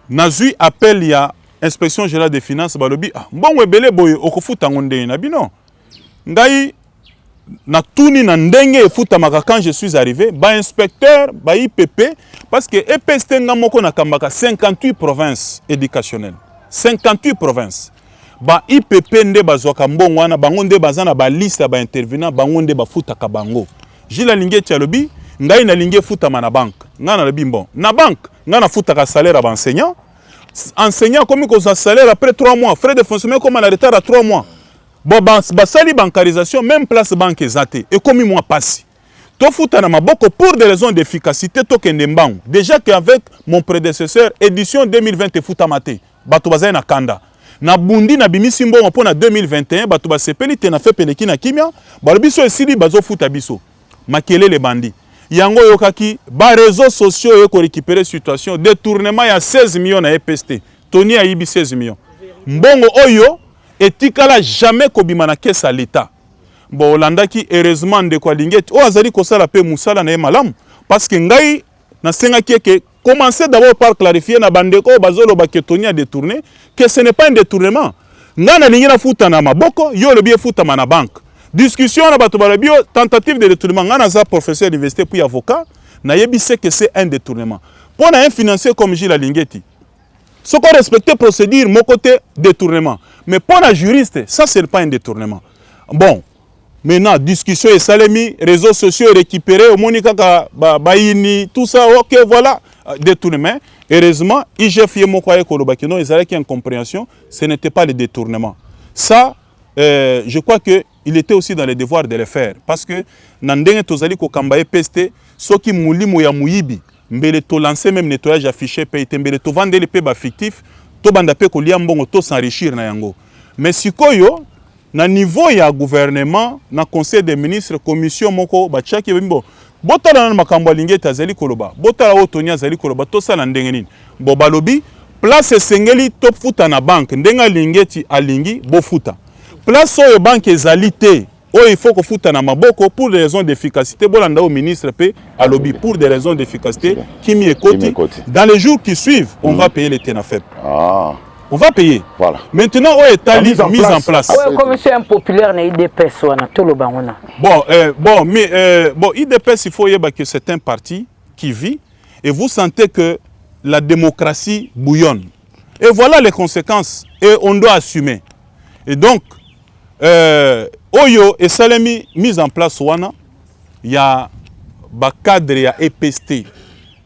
nazu appel ya inspection générale des finances, balobi, ah, bon webele boy, okofu tangonde na bino. Ngai na tuni na ndenge efuta maka quand je suis arrivé, ba inspecteur, ba IPP, parce que EPST nga moko na kambaka 58 provinces éducationnelles. 58 provinces. Ba IPP nde bazwaka mbongo wana bango nde bazana ba liste ba intervenant bango nde bafuta ka bango. Jila linge tialobi ngai na linge futa na banque. Nga na lobi bon. Na banque nga na futa ka salaire ba enseignant. Enseignant comme ko sa salaire après 3 mois, frais de fonctionnement comme en retard à 3 mois. Bon basali bancarisation même place banque ezate et comme moi passé. To futa na maboko pour des raisons d'efficacité to kende mbangu. Déjà qu'avec mon prédécesseur édition 2020 futa maté. Bato bazai na kanda. Na bundi na bimisi mbongo pona 2021 bato basepeli te na fe peleki na kimia balobiso esili bazo futa biso makele les bandits yango yokaki ba réseaux sociaux yo ko récupérer situation détournement ya 16 millions na EPST Tony a yibi 16 millions mbongo oyo etikala jamais kobima na caisse à l'état bon olandaki heureusement de kwa lingeti o azali ko sala pe musala na malamu parce que ngai na senga kieke commencez d'abord par clarifier na bandeko bazolo baketoni a détourné que ce n'est pas un détournement. Ngana lingina futa na maboko yo le bien futa na banque. Discussion na bato balabio tentative de détournement ngana za professeur d'université puis avocat na yebise que c'est un détournement. Pour un financier comme Gilles Lingeti. Ce qu'on respecte procédure mon côté détournement. Mais pour un juriste, ça c'est pas un détournement. Bon, maintenant discussion et salemi, réseaux sociaux récupérés, au monika baini, tout ça, OK, voilà. Détournement. Heureusement, IGF Yemokwaye Kolobakino, ils avaient une incompréhension, ce n'était pas le détournement. Ça, je crois qu'il était aussi dans le devoir de le faire. Parce que, Nandenge Tozali Kokambaye Peste, ceux qui mouli moya mouyibi, mbele to lancer même nettoyage affiché, paye, mbele to vendre les peba fictifs, to bandape ko liambongo to s'enrichir na yango. Mais si koyo, na niveau ya gouvernement, na conseil des ministres, commission moko, bachaki bimbo, botala na makambo lingeti azali koloba botala otonya azali koloba to sala ndenge nini bo balobi place esengeli top futa na banque ndenga lingeti alingi bo futa place oyo banque ezali te oyo il faut ko futa na maboko pour des raisons d'efficacité bolanda au ministre pe alobi pour des raisons d'efficacité kimi ekoti dans les jours qui suivent on va payer les TNAFEP. On va payer. Voilà. Maintenant, on est à mise en place. Oui, comme c'est impopulaire, il y a IDPS. Bon, IDPS, il faut y avoir que c'est un parti qui vit et vous sentez que la démocratie bouillonne. Et voilà les conséquences et on doit assumer. Et donc, Oyo et Salemi mise en place, il y a un cadre, il y a EPST,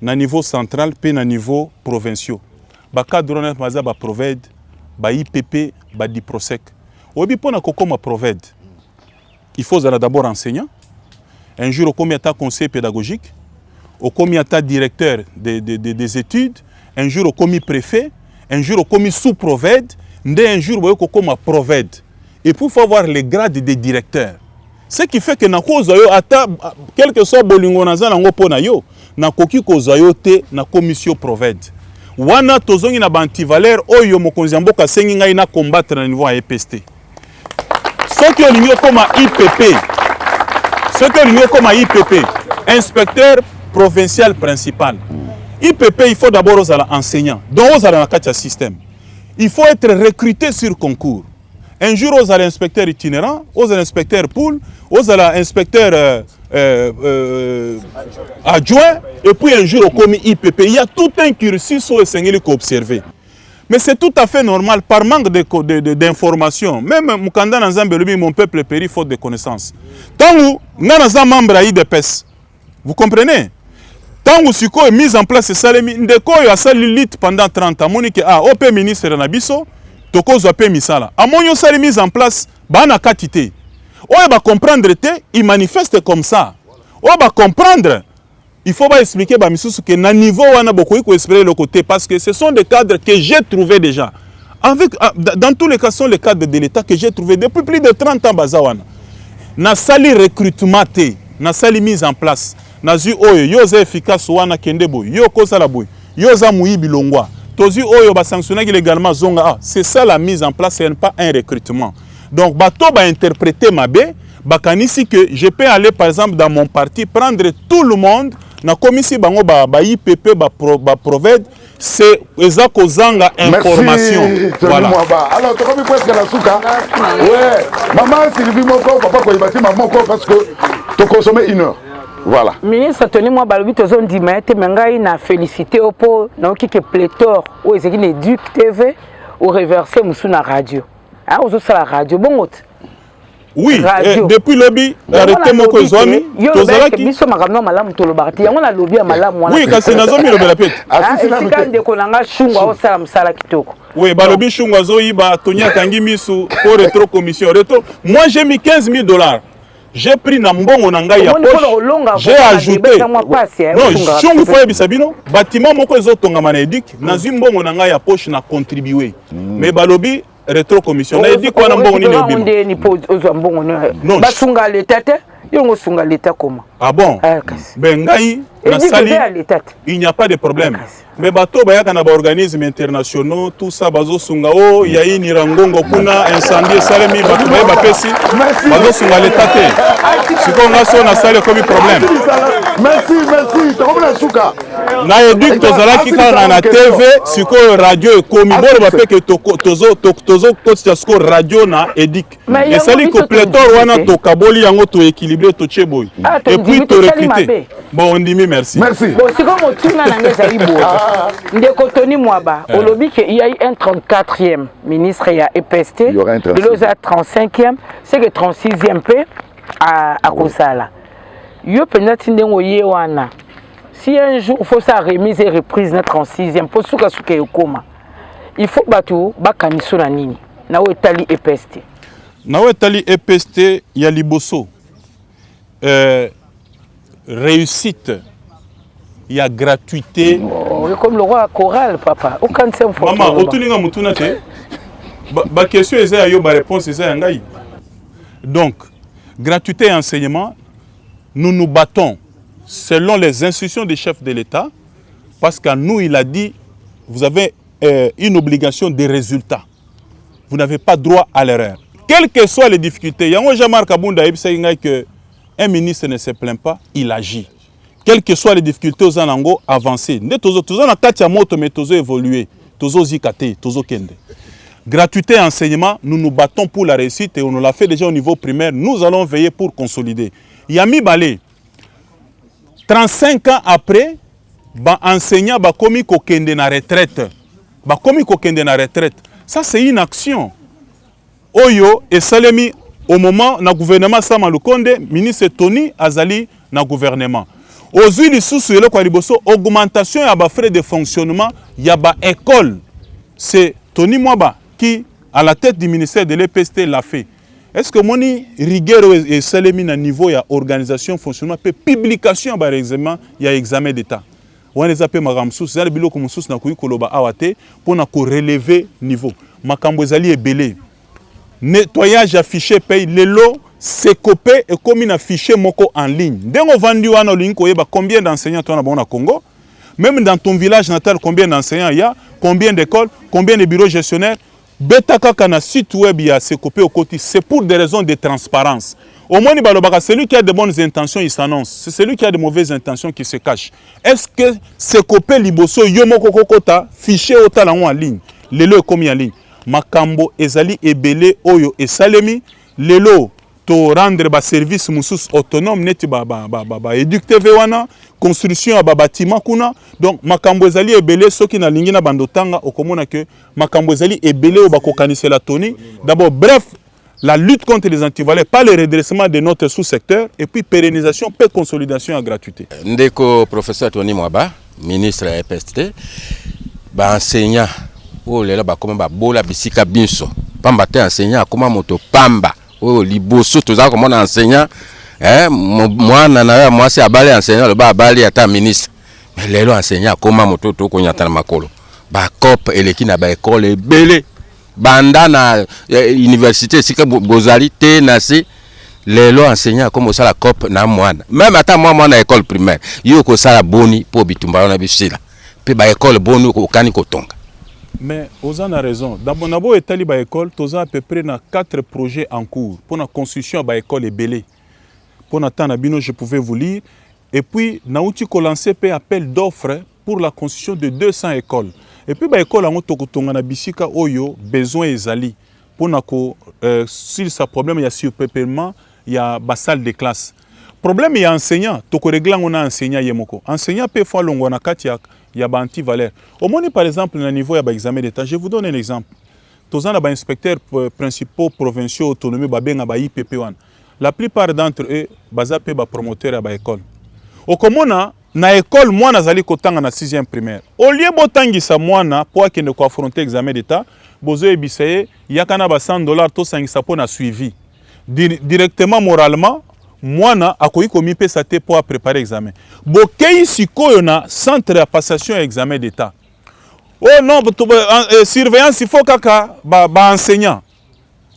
na niveau central et na niveau provincial. Cadre on a ba proved ba IPP ba diprosec obi pona kokoma proved il faut d'abord enseignant un jour au combien ta conseil pédagogique au combien ta directeur des études un jour au commis préfet un jour au commis sous proved un jour au kokoma proved et pour avoir les grades des directeurs ce qui fait que na koza yo ata quel que soit bolingo na za ngo pona yo na koki koza yo te na commission proved wana tozongi na bantivaleur oyo mokonzi mboka sengi ngai na combattre na niveau ya EPST. Ce qui est comme IPP. Ce qui est comme IPP, inspecteur provincial principal. IPP, il faut d'abord aux enseignants. Donc aux un système. Il faut être recruté sur concours. Un jour aux inspecteurs itinérants, aux inspecteurs pool, aux inspecteurs adjoint et puis un jour au commis IPP. Il y a tout un cursus au Sénégal qu'on observe. Mais c'est tout à fait normal par manque d'informations. Même Mukanda Nzambelubi, mon peuple périt faute de connaissances. Tant où nous sommes membres de l'IDPS, vous comprenez? Tant où Siko est mis en place, Salemi, Ndeko a sali lit pendant 30 ans. Monique a OP ministre Nabiso, Toko Zope Misala. A Monyo sali mise en place, Bana Katite. On va comprendre, il manifeste comme ça. On va comprendre. Il faut pas expliquer que na niveau on a beaucoup expliquer le côté parce que ce sont des cadres que j'ai trouvés déjà. Dans tous les cas, ce sont les cadres de l'État que j'ai trouvés depuis plus de 30 ans. Bazawana. Na sali recrutement, na sali mise en place. Na zu oyo yo za efficace wana kendebo yo kozala boy yo za muyibi longwa tozu oyo ba sanctionner légalement zonga c'est ça la mise en place, c'est pas un recrutement. Donc bato ba interpréter mabe bakanisi que je peux aller par exemple dans mon parti prendre tout le monde na komisi bango ba IPP ba proved c'est eza kozanga information. Voilà. Alors tu as presque la souka. Ouais. Maman Sylvie moko papa ko ibati maman ko parce que tu consommes 1 heure. Voilà. Ministre Tony moi balobi tozondi maete mengai na félicité opo na ki pléthore ou ezeki ne Duc TV ou reverser musu na radio. Ah ozo sala radio bongot. Oui, depuis lobby arrêté moko ezwami tozalaki biso makamno malamu tolobati yango na lobby ya malamu wana. Oui, kasi nazomi lobela pete. Ah sika ndeko nanga shungwa osala msala kitoko. Oui, balobi shungwa zoyiba Tonya kangi misu pour rétro commission rétro. Moi j'ai mis $15,000. J'ai pris na mbongo na ngai ya poche. J'ai ajouté. Non, shungu foye bisabino, bâtiment moko ezotongama na edik, na zimbongo na ngai ya poche na contribuer. Mais balobi rétro commission na edik wana mbongo nini obima. Ni po ozo mbongo no. Basunga l'état te, yongo sunga l'état comment? Ah bon? Ben ngai na sali. Il n'y a pas de problème. Mais bato bayaka na ba organismes internationaux tout ça bazo sunga o ya ini rangongo kuna incendie salemi bato ba pesi bazo sunga l'état te. Siko ngaso na sali comme problème. Merci to komona suka. Na éduque tozalaki kana na TV siko radio ekomi bolo ba pe que tozo kotia siko radio na éduque. Et sali ko pléthore wana to kaboli yango to équilibré to cheboy. Et puis to recruter. Bon on dit merci. Merci. Bon siko motuna na ngeza ibo. Ndeko Tony Mwaba, olobi qu'il y a eu un 34e ministre et EPST, l'autre 35e, c'est que 36e paix à Kosala. Yo peut-être wana. Si un jour il faut ça remise et reprise na 36e pour souka souka yokoma. Il faut bato bakaniso na nini. Na wetali EPST. Na wetali EPST ya liboso. Réussite. Il y a gratuité. Comme le roi choral, papa. Aucun de ces fois. Maman, otulinga mutuna te. Ba question eza yo ba réponse eza ngai. Donc, gratuité et enseignement, nous nous battons selon les instructions des chefs de l'État parce qu'à nous il a dit vous avez une obligation de résultat. Vous n'avez pas droit à l'erreur. Quelles que soient les difficultés, yango Jean-Marc Kabunda ebisa ngai que un ministre ne se plaint pas, il agit. Quelles que soient les difficultés aux anango avancer. Nous avons katia moto mais tozo évoluer, tozo zikate, tozo kende. Gratuité et enseignement, nous nous battons pour la réussite et on l'a fait déjà au niveau primaire. Nous allons veiller pour consolider. Yami Balé, 35 ans après, ba enseignant ba komi ko kende na retraite. Ba komi ko kende na retraite. Ça c'est une action. Oyo et Salemi au moment na gouvernement Sama Lukonde, ministre Tony Azali na gouvernement. Aujourd'hui, augmentation y a des frais de fonctionnement, il y a des écoles. C'est Tony Mwaba qui, à la tête du ministère de l'EPST, l'a fait. Est-ce que mon rigueur et salemi à niveau, il y a organisation, fonctionnement, publication, il y a examen d'État. On les appelle Maramsous, c'est le bilo comme sous na kuyi koloba awate pour na relever niveau. Makambo ezali ebele. Nettoyage affiché paye les lots. C'est copé et comme un fichier moko en ligne. Dès qu'on vend en ligne, combien d'enseignants tu as au Congo? Même dans ton village natal, combien d'enseignants il y a? Combien d'écoles? Combien de bureaux gestionnaires? Betaka kana site web il y a c'est copé au côté. C'est pour des raisons de transparence. Au moins, celui qui a de bonnes intentions, il s'annonce. C'est celui qui a de mauvaises intentions qui se cache. Est-ce que c'est copé liboso yomoko kokota fichier au talent en ligne? Les lots comme en ligne. Makambo ezali ebele oyo esalemi les lots to rendre ba service musus autonome neti ba Educ TV wana construction ya ba bâtiment kuna donc makambo ezali ebele soki na lingi na bandotanga okomona que makambo ezali ebele o bakokanisa la Tony d'abord bref la lutte contre les antivaleurs pas le redressement de notre sous-secteur et puis pérennisation puis consolidation à gratuité. Ndeko professeur Tony Mwaba ministre ya EPST ba enseignant o lela ba koma ba bola bisika binso pamba te enseignant koma moto pamba. Oh, liboso toza comme on enseignant moi nana moi c'est abali enseignant le ba abali ata ministre mais lelo enseignant comment moto to ko nyata na makolo ba cop eleki na ba école ebele banda na université sika bozali te na si lelo enseignant comme ça la cop na mwana même ata moi na école primaire yo ko sala boni po bitumba na bisila pe ba école boni ko kani ko tonga Mais vous avez raison. D'abord, l'école ba école, vous à peu près 4 projets en cours pour la construction de l'école et belé. Pour attendre bino, je pouvais vous lire. Et puis, nous avons lancé un appel d'offres pour la construction de 200 écoles. Et puis, l'école a bisika oyo besoin ezali pour si ça problème il y a surpeuplement, il y a une salle de classe. Problème il y a enseignant, toko réglant on a enseignant yemoko. Enseignant peut faire longo na katia il y a anti-valeur. Au moins par exemple au niveau il y a examen d'état. Je vous donne un exemple. Tous en inspecteurs principaux provinciaux autonomie ba benga ba IPP1. La plupart d'entre eux baza pe ba promoteur ba école. Au komona na école mwana zali kotanga na 6e primaire. Au lieu botangisa mwana pour akende ko affronter examen d'état, bozo ebisaye yakana ba $100 to sangisa po na suivi. Directement moralement mwana akoyi komi pesa te pour préparer examen. Bokei sikoyo na centre de passation examen d'état. Oh non, surveillance il faut kaka ba enseignant.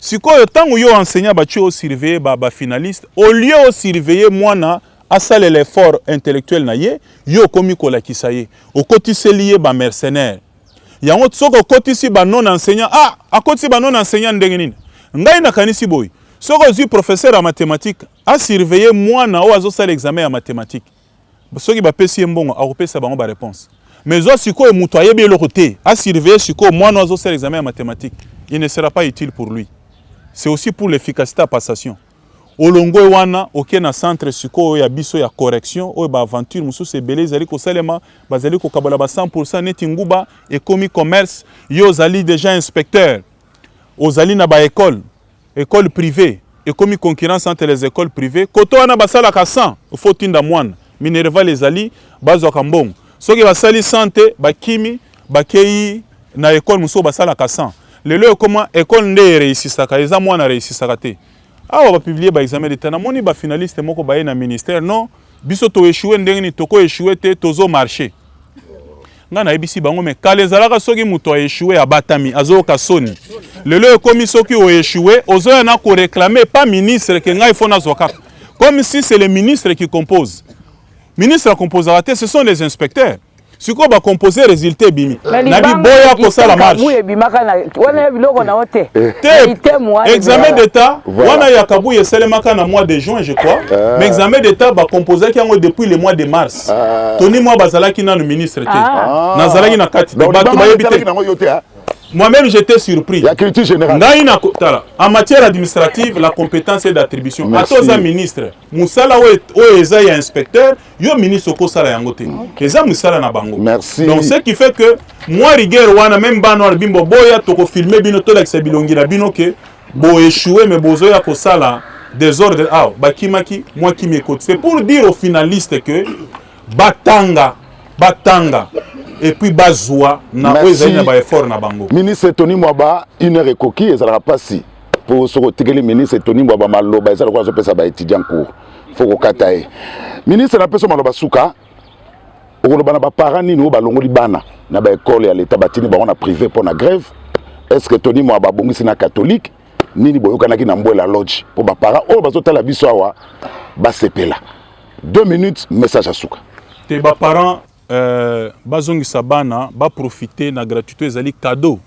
Sikoyo tango yo enseignant ba tu surveiller ba finaliste au lieu de surveiller mwana asale l'effort intellectuel na ye yo komi ko la kisaye. Au kotisi lié ba mercenaire. Yango tsoko kotisi ba non enseignant a kotisi ba non enseignant ndenge nini. Ngai na kanisi boy. Soko zi professeur en mathématiques a surveillé moi na o azo l'examen en mathématiques. Soki ba pesi mbongo a kopesa bango ba réponse. Mais zo siko muto ayebi eloko te a surveiller siko moi na azo l'examen en mathématiques. Il ne sera pas utile pour lui. C'est aussi pour l'efficacité à passation. Olongo wana oké na centre siko ya biso ya correction o ba aventure musu se belé zali ko salema bazali ko kabala ba 100% neti nguba ekomi commerce yo zali déjà inspecteur. Ozali na ba école école privée et comme concurrence entre les écoles privées koto wana basala ka 100 faut tinda mwana minerva les ali bazo kambong soki basali santé bakimi bakei na école muso basala ka 100 lelo comment école nde réussisaka eza mwana réussisaka te awa ba publier ba examen d'état na moni ba finaliste moko ba na ministère non biso to échouer ndenge ni toko échouer te tozo marcher ngana ebisi bango me kalezalaka soki muto a échoué abatami azoka soni lelo komi soki o échoué ozoya na ko réclamer pas ministre que ngai fona zoka comme si c'est le ministre qui compose. Ministre compose à ce sont les inspecteurs. Si ko ba composer résultat bimi na bi boya ko sala marche examen d'état wana ya kabu yeselemaka na mois de juin je crois mais examen d'état ba composer ki yango depuis le mois de mars toni moi bazalaki na le ministre te nazalaki na kati ba to ba yebite. Moi-même, j'étais surpris. La critique générale. En matière administrative, la compétence est d'attribution. À tous les ministres, Moussala ou Eza est inspecteur, yo ministre ko sala yangote. Eza Moussala na bango. Merci. Donc, ce qui fait que moi, rigueur, wana même bano bimbo boya toko filmer bino to la bilongi na bino que bo échouer mais bozo ya ko sala désordre. Ah, bakimaki, moi qui m'écoute. C'est pour dire aux finalistes que batanga. Et puis bazwa na wezanya ba effort na bango. Ministre Tony Mwaba une heure ekoki ezalaka pasi pour se retigeli ministre Tony Mwaba maloba ezala kwa zopesa ba étudiant cours faut ko katae. Ministre na peso maloba suka okoloba na ba parents nini ba longoli bana na ba école ya l'état batini ba on a privé pour na grève. Est-ce que Tony Mwaba bongisi na catholique nini boyokanaki na mbwela lodge pour ba parents o bazotala biso awa ba sepela. 2 minutes message à suka. Te ba parents bazongisa bana ba profiter na gratuité ezali cadeau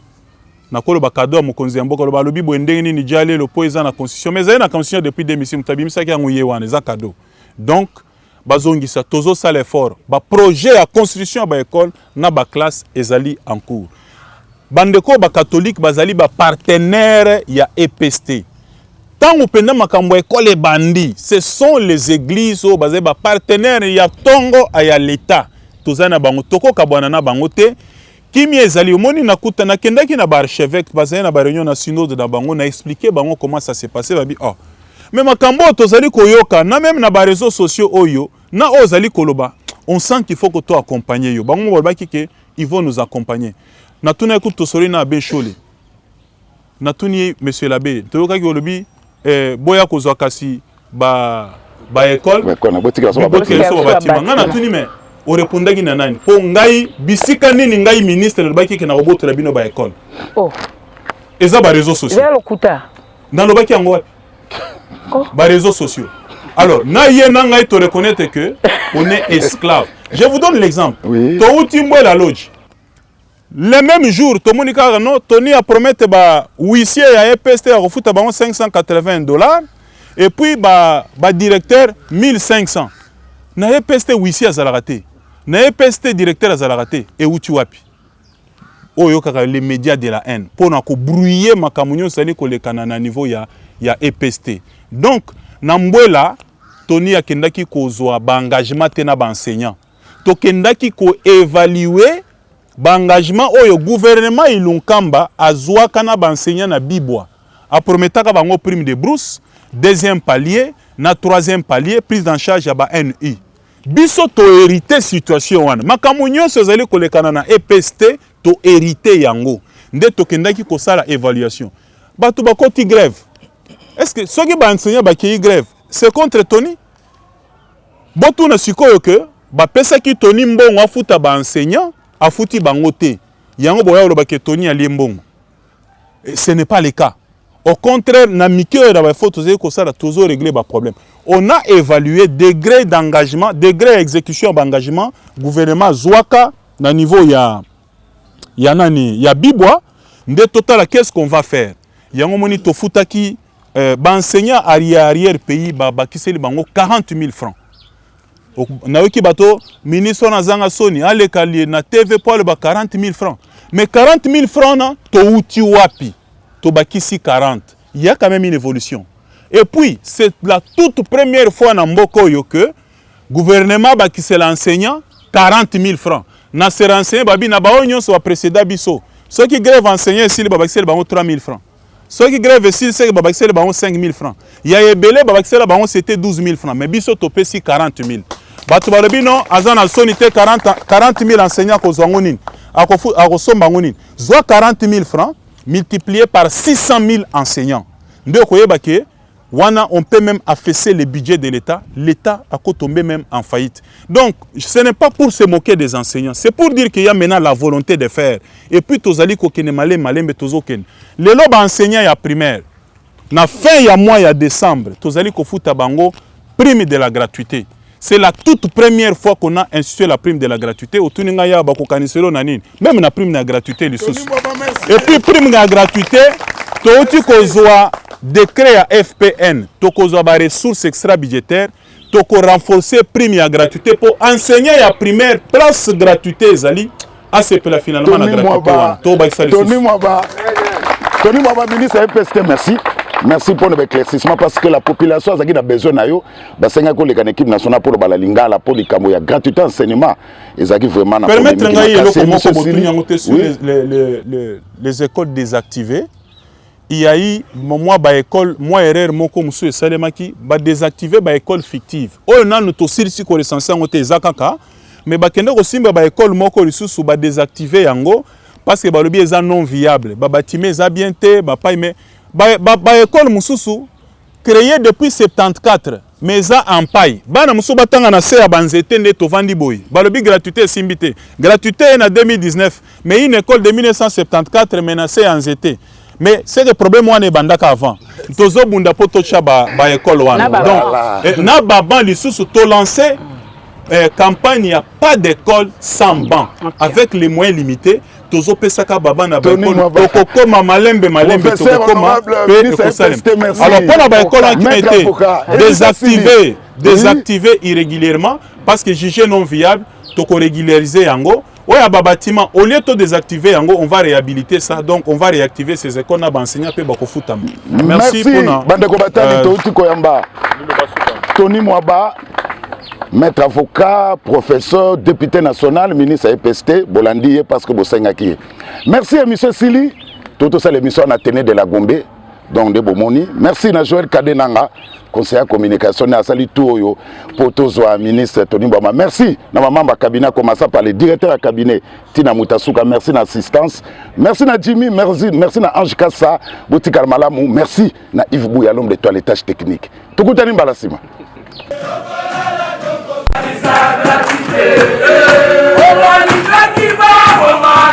na kolo ba cadeau mokonzi ya mboka lo ba lobi boendenge nini jale lo po eza na constitution mais ezali na constitution depuis 2006 mutabimisa ki yango yewana eza cadeau donc bazongisa tozo sala effort ba projet ya construction ba école na ba classe ezali en cours bandeko ba catholique bazali ba partenaire ya EPST tango penda makambo école bandi ce sont les églises o bazali ba partenaire ya tongo aya l'état tozana bango toko kabwana na bango te kimi ezali omoni nakuta na kendaki na ba archevêque bazali na ba réunion na synode na bango na expliquer bango comment ça s'est passé babi mais makambo tozali koyoka na même na ba réseaux sociaux oyo na ozali koloba on sent qu'il faut que toi accompagner yo bango bolbaki ke ils vont nous accompagner na tuna écoute tosori na be chole na tuni monsieur l'abbé toyoka ki olobi boya kozwa kasi ba école na botika so ba ngana tuni mais o répondaki na nani po ngai bisika nini ngai ministre lobaki ke na roboto la bino ba école eza ba réseaux sociaux na lobaki yango wapi ba réseaux sociaux alors na ye na ngai to reconnaître que on est esclave je vous donne l'exemple to uti mbwe la lodge Le même jour, Tony a promis que huissier à EPST a refoutu $580 et puis directeur 1500. Na EPST huissier a zalaraté. Na EPST directeur a zalaraté et uti wapi. Oyo kaka les médias de la haine pour na ko brouiller makamunyo sali ko le kanana niveau ya EPST. Donc Nambwela Tony a kendaki ko zwa ba engagement tena ba enseignant. To kendaki ko évaluer engagement oyo gouvernement ilunkamba azwa kana ba enseignant na Bibwa. A prometaka bango prime de brousse, deuxième palier, na troisième palier prise en charge ya ba NI. Biso to hérité situation wana. Makamunyo sezali ko le kanana EPST to hérité yango. Nde to kendaki ko sala évaluation. Batu bakoti grève. Est-ce que ceux qui ba enseignant ba ki grève, c'est contre Tony? Botu na sikoyo ke ba pesa ki Tony mbongo afuta ba enseignant, afuti bango te. Yango boya lo ba ke Tony ali mbongo. Ce n'est pas le cas. Au contraire, na mikyo da ba faut ko sala toujours régler ba problème. On a évalué degré d'engagement, degré d'exécution d'engagement gouvernement zwaka na niveau ya Bibwa. Nde total qu'est-ce qu'on va faire? Yango moni to futaki enseignant arrière pays bakiseli bango 40 000 francs. Na wiki bato ministre na zanga soni alekali na TV pour ba 40 000 francs. Mais 40 000 francs na to uti wapi? To bakisi 40. Il y a quand même une évolution. Et puis c'est la toute première fois na mboko yo que gouvernement bakisi l'enseignant 40 000 francs. Na se renseigner babi na ba onyo so précédent biso. Ceux qui grève enseignant ici le bakisi bango 3 000 francs. Ceux qui grèvent ici, c'est que 5 000 francs. Il y a Ebele, c'était 12 000 francs. Mais biso topé si 40 000. Batu balobino, azana sonité 40 000 enseignants ko zwangonin. Ako somba ngonin. Zwa 40 000 francs multiplié par 600 000 enseignants. Nde koyeba ke wana on peut même affaisser le budget de l'État. L'État a tombé même en faillite. Donc, ce n'est pas pour se moquer des enseignants. C'est pour dire qu'il y a maintenant la volonté de faire. Et puis, tozali kokene malé tozoken. Les lobes enseignants ya primaire. Na fin ya mois ya décembre, tozali kofuta bango prime de la gratuité. C'est la toute première fois qu'on a institué la prime de la gratuité. Au tuninga ya bako kaniselo nanine. Même la prime de la gratuité les sous. Et puis prime de la gratuité, toti kozwa décret à FPN, toko zoba ressources extra-budgétaires, toko renforcer prime à gratuité pour enseigner à primaire place gratuité zali à ce que finalement la gratuité. Tony Mwaba ministre EPST, merci. Merci pour l'éclaircissement parce que la population a besoin de yo. Basenga ko l'équipe nationale pour la lingala pour les camoya gratuité enseignement. Ezaki vraiment permettre les écoles désactivées. Il y a eu école erreur moko musu et salemaki désactiver école fictive. On a notre sirsi ko recensé en zakaka mais bakende ko simba école moko lisusu désactiver yango parce que balobi eza non viable. Bâtiment eza bien té mais école mususu créée depuis 74 mais eza en paille. Bana musu batanga na se ya banzete nde tovandi boy. Balobi gratuité simbité. Gratuité en 2019 mais une école de 1974 menacée en zété. Mais c'est le problème moi ne bandaka avant. Tozo bunda poto cha ba école wana. Donc na baban lisusu to lancer campagne il y a pas d'école sans banc avec les moyens limités. Tozo pesaka baba na ba école tokokoma malembe tokokoma alors pour la école qui a été désactivé irrégulièrement parce que jugé non viable toko régulariser yango. Oui, à bâtiment, au lieu de désactiver, on va réhabiliter ça. Donc, on va réactiver ces écoles d'enseignants. Merci pour Tony Mwaba, maître avocat, professeur, député national, ministre EPST, Bolandi, parce que Bosengaki. Merci à M. Sili, tout ça, l'émission a tenu de la Gombe, donc de Bomoni. Merci à Joël Kadenanga, conseiller communication, à Sali Touyo, pour tous les ministres Tony Mwaba. Merci à ma membre cabinet, commençant par le directeur du cabinet, Tina Moutasuka. Merci à l'assistance. Merci à Jimmy, merci à Ange Kassa, Bouti Karmalamou. Merci à Yves Bouya, l'homme de toilettage technique. Tout le monde Balasima. Oh,